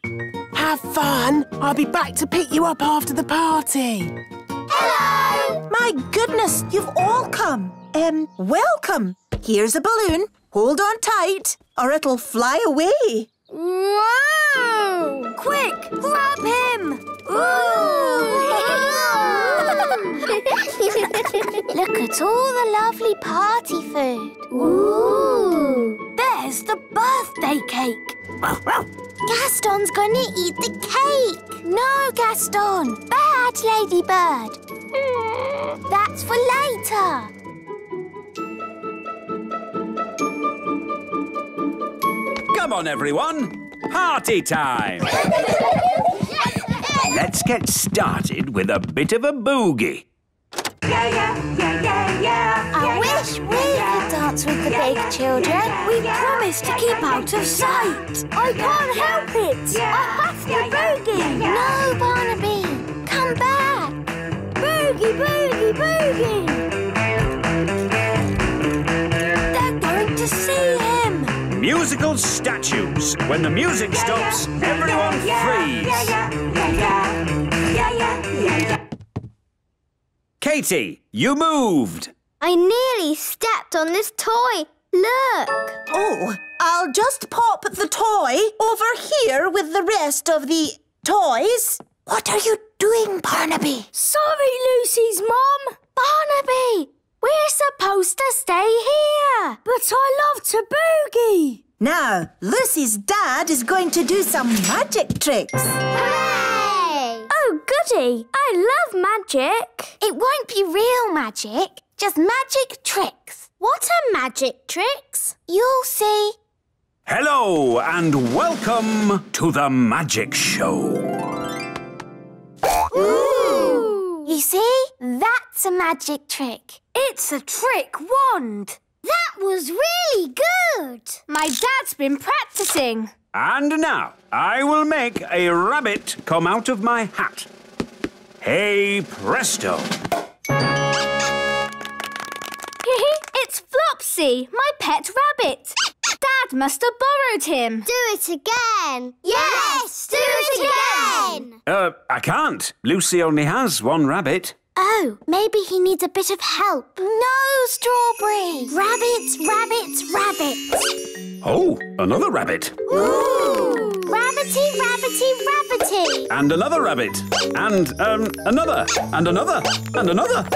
Speaker 6: Have fun. I'll be back to pick you up after the party.
Speaker 5: Hello.
Speaker 4: My goodness, you've all come. Welcome. Here's a balloon. Hold on tight or it'll fly away.
Speaker 11: Whoa! Quick, grab him!
Speaker 5: Look at all the lovely party food.
Speaker 11: Ooh! There's the birthday cake.
Speaker 5: Gaston's going to eat the cake. No, Gaston. Bad, Ladybird. That's for later.
Speaker 13: Come on, everyone. Party time. Let's get started with a bit of a boogie.
Speaker 5: I wish we could dance with the big children.
Speaker 11: We promised to keep out of sight. I can't help it. I have to boogie.
Speaker 5: No, Barnaby. Come back.
Speaker 11: Boogie, boogie, boogie. They're going to see him.
Speaker 3: Musical statues. When the music stops, everyone freeze. Katie, you moved.
Speaker 14: I nearly stepped on this toy.
Speaker 5: Look!
Speaker 4: Oh, I'll just pop the toy over here with the rest of the toys. What are you doing, Barnaby?
Speaker 12: Sorry, Lucy's mum.
Speaker 5: Barnaby!
Speaker 12: We're supposed to stay here.
Speaker 11: But I love to boogie.
Speaker 4: Now, Lucy's dad is going to do some magic tricks.
Speaker 5: Hooray!
Speaker 12: Oh, goody. I love magic.
Speaker 5: It won't be real magic, just magic tricks. What are magic tricks? You'll see.
Speaker 13: Hello and welcome to the magic show.
Speaker 5: Ooh! You see? That's a magic trick.
Speaker 11: It's a trick wand.
Speaker 5: That was really good.
Speaker 12: My dad's been practicing.
Speaker 13: And now I will make a rabbit come out of my hat. Hey presto!
Speaker 12: It's Flopsy, my pet rabbit. Dad must have borrowed him.
Speaker 5: Do it again. Yes, do it again.
Speaker 13: I can't. Lucy only has one rabbit.
Speaker 5: Oh, maybe he needs a bit of help. No, Strawberry. Rabbits, rabbits, rabbits.
Speaker 13: Oh, another rabbit.
Speaker 5: Ooh! Rabbity, rabbity, rabbity.
Speaker 13: And another rabbit. And another. And another. And another.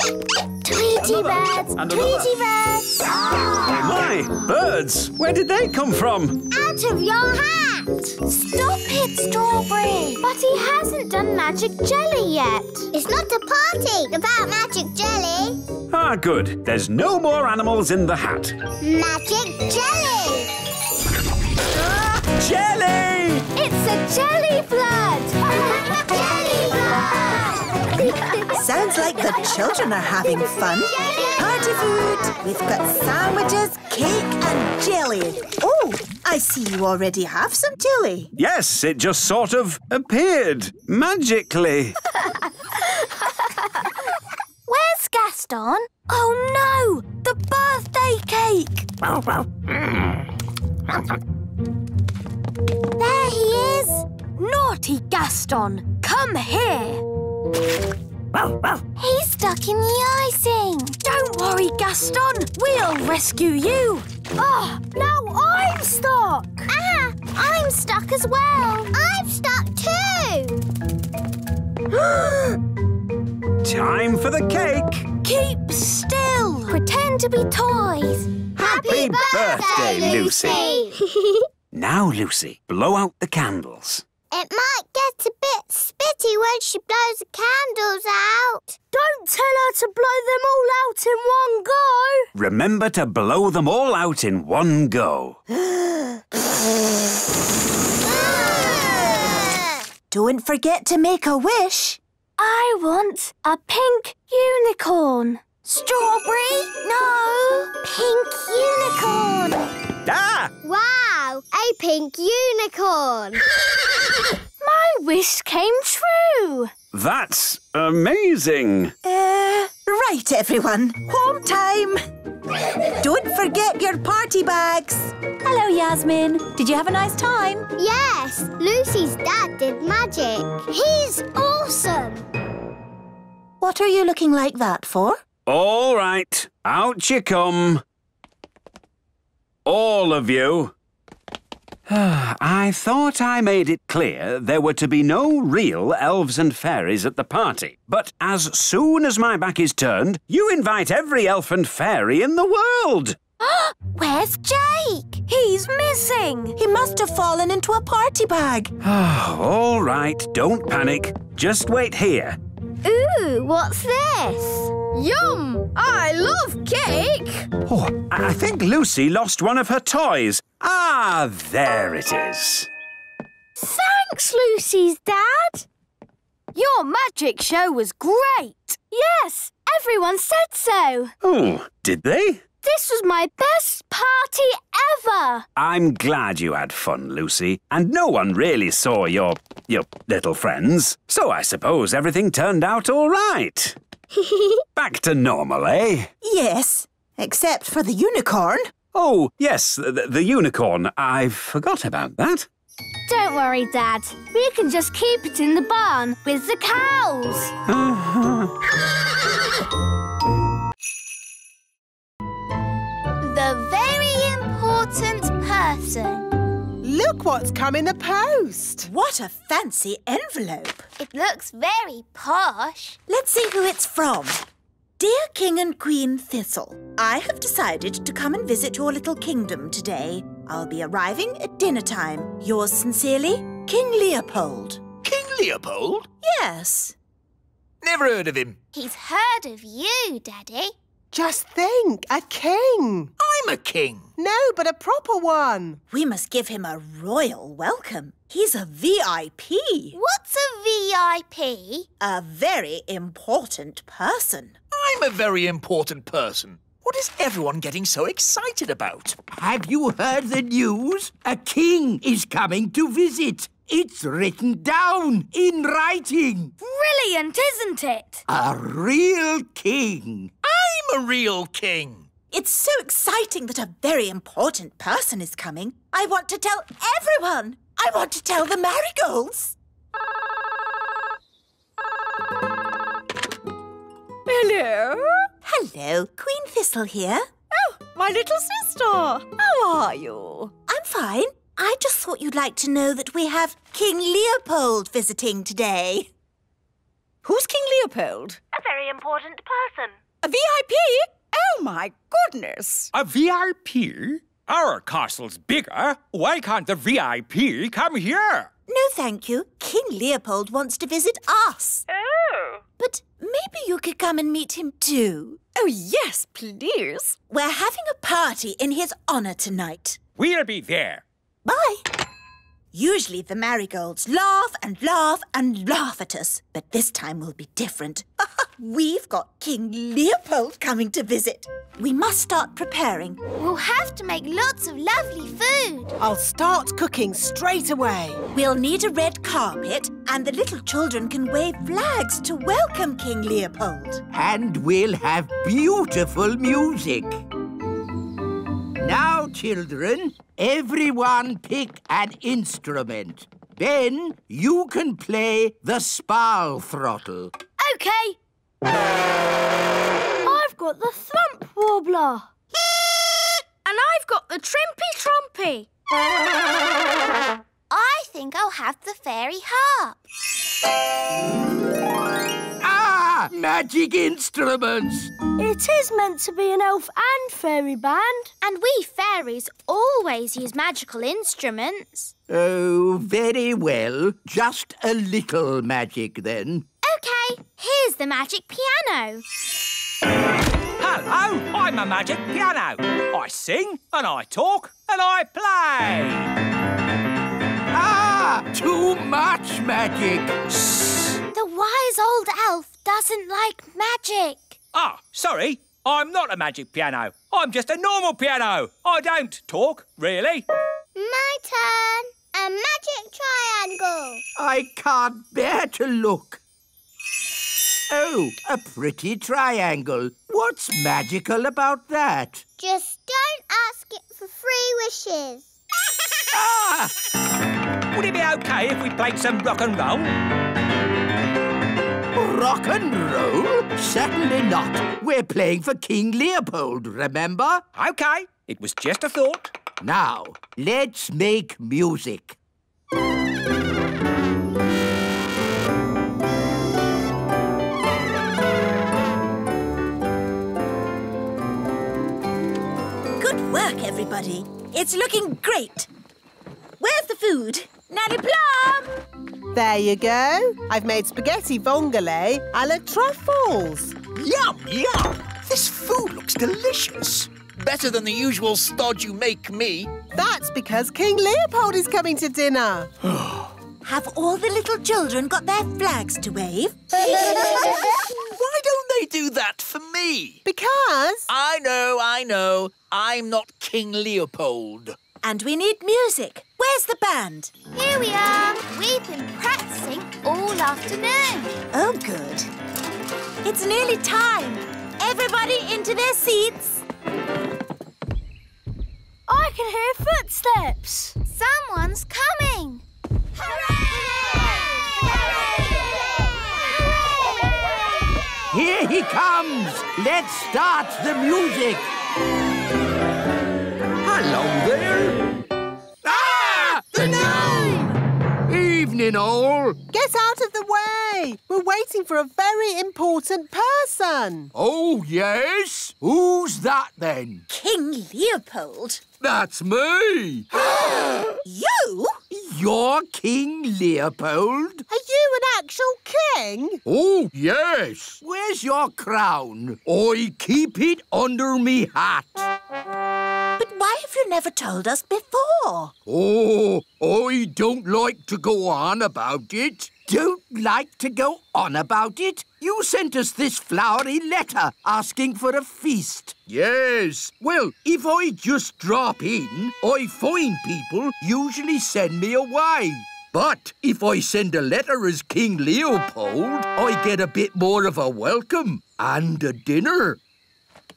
Speaker 5: Tweety birds,
Speaker 13: And
Speaker 5: Tweety birds.
Speaker 13: Oh my, birds! Where did they come from?
Speaker 5: Out of your hat. Stop it, Strawberry. But he hasn't done magic jelly yet. It's not a party about magic jelly.
Speaker 13: Ah, good. There's no more animals in the hat.
Speaker 5: Magic jelly.
Speaker 13: Jelly!
Speaker 12: It's a jelly flood.
Speaker 5: Jelly blood.
Speaker 4: Sounds like the children are having fun. Party food. We've got sandwiches, cake and jelly. Oh, I see you already have some jelly.
Speaker 13: Yes, it just sort of appeared magically.
Speaker 5: Where's Gaston? Oh no, the birthday cake. There he is.
Speaker 11: Naughty Gaston, come here.
Speaker 5: He's stuck in the icing.
Speaker 11: Don't worry, Gaston. We'll rescue you.
Speaker 5: Oh, now I'm stuck. Ah, I'm stuck as well. I'm stuck too.
Speaker 13: Time for the cake.
Speaker 11: Keep still.
Speaker 5: Pretend to be toys.
Speaker 13: Happy birthday, Lucy. Now, Lucy, blow out the candles.
Speaker 5: It might get a bit spitty when she blows the candles out.
Speaker 11: Don't tell her to blow them all out in one go.
Speaker 13: Remember to blow them all out in one go.
Speaker 4: Don't forget to make a wish.
Speaker 12: I want a pink unicorn.
Speaker 5: Strawberry? No. Pink unicorn.
Speaker 13: Ah!
Speaker 5: Wow, a pink unicorn.
Speaker 12: My wish came true.
Speaker 13: That's amazing.
Speaker 4: Right, everyone. Home time. Don't forget your party bags.
Speaker 9: Hello, Yasmin. Did you have a nice time?
Speaker 5: Yes, Lucy's dad did magic. He's awesome.
Speaker 4: What are you looking like that for?
Speaker 13: All right, out you come. All of you. I thought I made it clear there were to be no real elves and fairies at the party. But as soon as my back is turned, you invite every elf and fairy in the world.
Speaker 5: Where's Jake?
Speaker 11: He's missing.
Speaker 4: He must have fallen into a party bag.
Speaker 13: All right, don't panic. Just wait here.
Speaker 5: Ooh, what's this?
Speaker 11: Yum! I love cake.
Speaker 13: Oh, I think Lucy lost one of her toys. Ah, there it is.
Speaker 12: Thanks, Lucy's dad.
Speaker 11: Your magic show was great.
Speaker 12: Yes, everyone said so.
Speaker 13: Oh, did they?
Speaker 12: This was my best party ever.
Speaker 13: I'm glad you had fun, Lucy. And no one really saw your little friends. So I suppose everything turned out all right. Back to normal, eh?
Speaker 4: Yes, except for the unicorn.
Speaker 13: Oh, yes, the unicorn. I forgot about that.
Speaker 12: Don't worry, Dad. We can just keep it in the barn with the cows.
Speaker 5: The very person.
Speaker 6: Look what's come in the post.
Speaker 4: What a fancy envelope.
Speaker 5: It looks very posh.
Speaker 4: Let's see who it's from. Dear King and Queen Thistle, I have decided to come and visit your little kingdom today. I'll be arriving at dinner time. Yours sincerely, King Leopold.
Speaker 2: King Leopold?
Speaker 4: Yes.
Speaker 2: Never heard of him.
Speaker 5: He's heard of you, Daddy.
Speaker 6: Just think, a king.
Speaker 2: I'm a king.
Speaker 6: No, but a proper one.
Speaker 4: We must give him a royal welcome. He's a VIP.
Speaker 5: What's a VIP?
Speaker 4: A very important person.
Speaker 2: I'm a very important person. What is everyone getting so excited about?
Speaker 7: Have you heard the news? A king is coming to visit. It's written down in writing.
Speaker 12: Brilliant, isn't it?
Speaker 7: A real king.
Speaker 2: I'm a real king.
Speaker 4: It's so exciting that a very important person is coming. I want to tell everyone. I want to tell the marigolds.
Speaker 15: Hello?
Speaker 4: Hello, Queen Thistle here.
Speaker 15: Oh, my little sister. How are you?
Speaker 4: I'm fine. I just thought you'd like to know that we have King Leopold visiting today.
Speaker 15: Who's King Leopold?
Speaker 8: A very important person.
Speaker 15: A VIP? Oh, my goodness.
Speaker 3: A VIP? Our castle's bigger. Why can't the VIP come here?
Speaker 4: No, thank you. King Leopold wants to visit us.
Speaker 8: Oh.
Speaker 4: But maybe you could come and meet him too.
Speaker 15: Oh, yes, please.
Speaker 4: We're having a party in his honour tonight.
Speaker 3: We'll be there.
Speaker 4: Bye. Usually the marigolds laugh and laugh and laugh at us, but this time will be different. We've got King Leopold coming to visit. We must start preparing.
Speaker 5: We'll have to make lots of lovely food.
Speaker 6: I'll start cooking straight away.
Speaker 4: We'll need a red carpet, and the little children can wave flags to welcome King Leopold.
Speaker 7: And we'll have beautiful music. Now, children, everyone pick an instrument. Ben, you can play the spal throttle.
Speaker 12: OK. I've got the thump warbler. And I've got the trimpy trompy.
Speaker 5: I think I'll have the fairy harp.
Speaker 7: Ah! Magic instruments!
Speaker 12: It is meant to be an elf and fairy band.
Speaker 5: And we fairies always use magical instruments.
Speaker 7: Oh, very well. Just a little magic, then.
Speaker 5: OK, here's the magic piano.
Speaker 3: Hello, I'm a magic piano. I sing and I talk and I play.
Speaker 7: Ah! Too much magic!
Speaker 5: The wise old elf doesn't like magic.
Speaker 3: Ah, sorry, I'm not a magic piano. I'm just a normal piano. I don't talk, really.
Speaker 14: My turn. A magic triangle.
Speaker 7: I can't bear to look. Oh, a pretty triangle. What's magical about that?
Speaker 14: Just don't ask it for 3 wishes.
Speaker 7: Ah!
Speaker 3: Would it be OK if we played some rock and roll?
Speaker 7: Rock and roll? Certainly not. We're playing for King Leopold, remember?
Speaker 3: OK, it was just a thought.
Speaker 7: Now, let's make music.
Speaker 4: Good work, everybody. It's looking great. Where's the food? Nanny Plum!
Speaker 6: There you go. I've made spaghetti vongole a la truffles.
Speaker 2: Yum, yum! This food looks delicious. Better than the usual stodge you make me.
Speaker 6: That's because King Leopold is coming to dinner.
Speaker 4: Have all the little children got their flags to wave?
Speaker 2: Why don't they do that for me?
Speaker 6: Because...
Speaker 2: I know. I'm not King Leopold.
Speaker 4: And we need music. Where's the band?
Speaker 5: Here we are. We've been practicing all afternoon.
Speaker 4: Oh, good. It's nearly time. Everybody into their seats.
Speaker 12: I can hear footsteps.
Speaker 5: Someone's coming.
Speaker 7: Here he comes! Let's start the music! Hello there! and all.
Speaker 6: Get out of the way! We're waiting for a very important person.
Speaker 7: Oh, yes? Who's that, then?
Speaker 4: King Leopold.
Speaker 7: That's me.
Speaker 4: You?
Speaker 7: You're King Leopold?
Speaker 6: Are you an actual king?
Speaker 7: Oh, yes. Where's your crown? I keep it under me hat.
Speaker 4: But why have you never told us before?
Speaker 7: Oh, I don't like to go on about it. Don't like to go on about it? You sent us this flowery letter asking for a feast. Yes. Well, if I just drop in, I find people usually send me away. But if I send a letter as King Leopold, I get a bit more of a welcome and a dinner.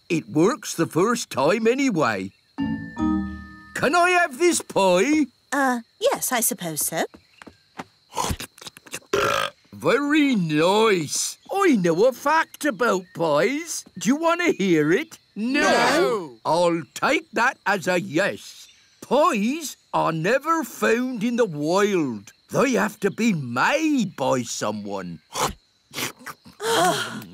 Speaker 7: It works the first time anyway. Can I have this pie?
Speaker 4: Yes, I suppose so.
Speaker 7: Very nice. I know a fact about pies. Do you want to hear it?
Speaker 2: No.
Speaker 7: I'll take that as a yes. Pies are never found in the wild. They have to be made by someone.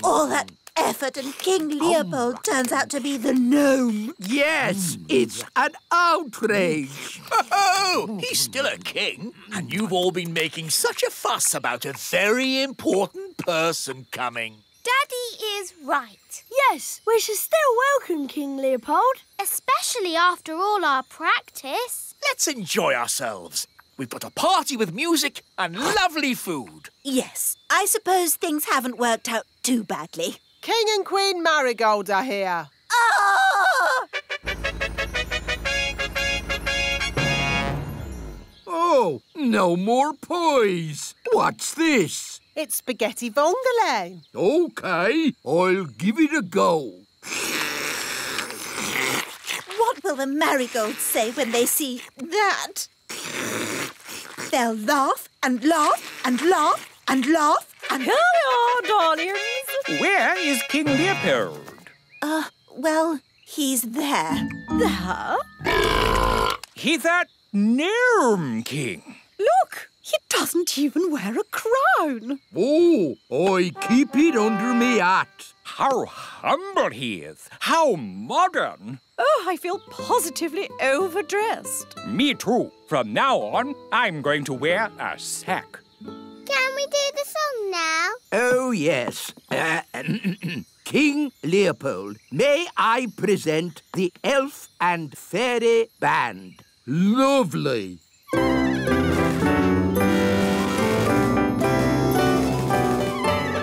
Speaker 4: All that effort and King Leopold turns out to be the gnome.
Speaker 7: Yes, it's an outrage.
Speaker 2: Oh, he's still a king, and you've all been making such a fuss about a very important person coming.
Speaker 5: Daddy is right.
Speaker 11: Yes, we should still welcome King Leopold.
Speaker 5: Especially after all our practice.
Speaker 2: Let's enjoy ourselves. We've got a party with music and lovely food.
Speaker 4: Yes, I suppose things haven't worked out too badly.
Speaker 6: King and Queen Marigold are here.
Speaker 4: Ah!
Speaker 7: Oh, no more pies. What's this?
Speaker 6: It's spaghetti vongole.
Speaker 7: OK, I'll give it a go.
Speaker 4: What will the marigolds say when they see that? They'll laugh and laugh and laugh and laugh and...
Speaker 15: Here we are, darlings.
Speaker 3: Where is King Leopold?
Speaker 4: Well, he's there.
Speaker 15: There?
Speaker 3: He's that gnome king.
Speaker 15: Look, he doesn't even wear a crown.
Speaker 7: Oh, I keep it under me hat.
Speaker 3: How humble he is. How modern.
Speaker 15: Oh, I feel positively overdressed.
Speaker 3: Me too. From now on, I'm going to wear a sack.
Speaker 14: Can we do the song now?
Speaker 7: Oh, yes. King Leopold, may I present the Elf and Fairy Band? Lovely.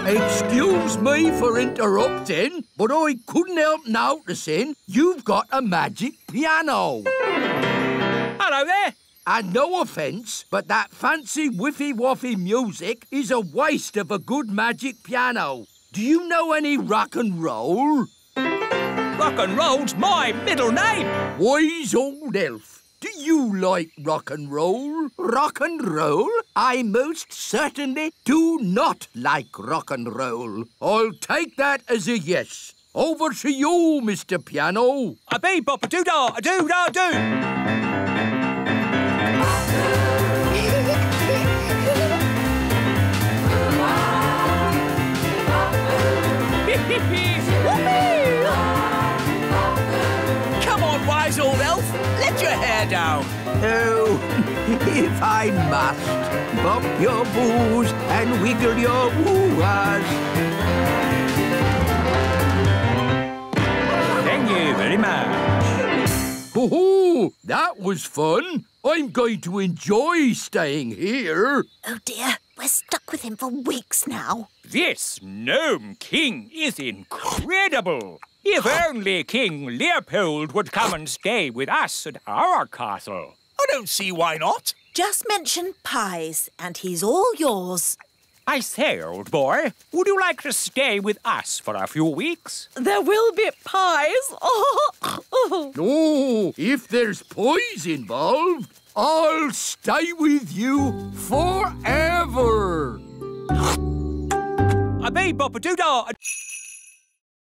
Speaker 7: Excuse me for interrupting, but I couldn't help noticing you've got a magic piano.
Speaker 3: Hello there.
Speaker 7: And no offence, but that fancy whiffy-woffy music is a waste of a good magic piano. Do you know any rock and roll?
Speaker 3: Rock and roll's my middle name.
Speaker 7: Wise old elf. Do you like rock and roll? Rock and roll? I most certainly do not like rock and roll. I'll take that as a yes. Over to you, Mr. Piano.
Speaker 3: A bee-bop-a-doo-dah, a-doo-dah-doo.
Speaker 2: Come on, wise old elf. Let your hair down.
Speaker 7: Oh, if I must, bump your boos and wiggle your woo-ahs.
Speaker 3: Thank you very much.
Speaker 7: Ho-ho! That was fun. I'm going to enjoy staying here.
Speaker 4: Oh, dear. We're stuck with him for weeks now.
Speaker 3: This gnome king is incredible. If only King Leopold would come and stay with us at our castle.
Speaker 2: I don't see why not.
Speaker 4: Just mention pies, and he's all yours.
Speaker 3: I say, old boy, would you like to stay with us for a few weeks?
Speaker 15: There will be pies.
Speaker 7: Oh, if there's pies involved, I'll stay with you forever.
Speaker 3: A bee-bop-a-doo-dah.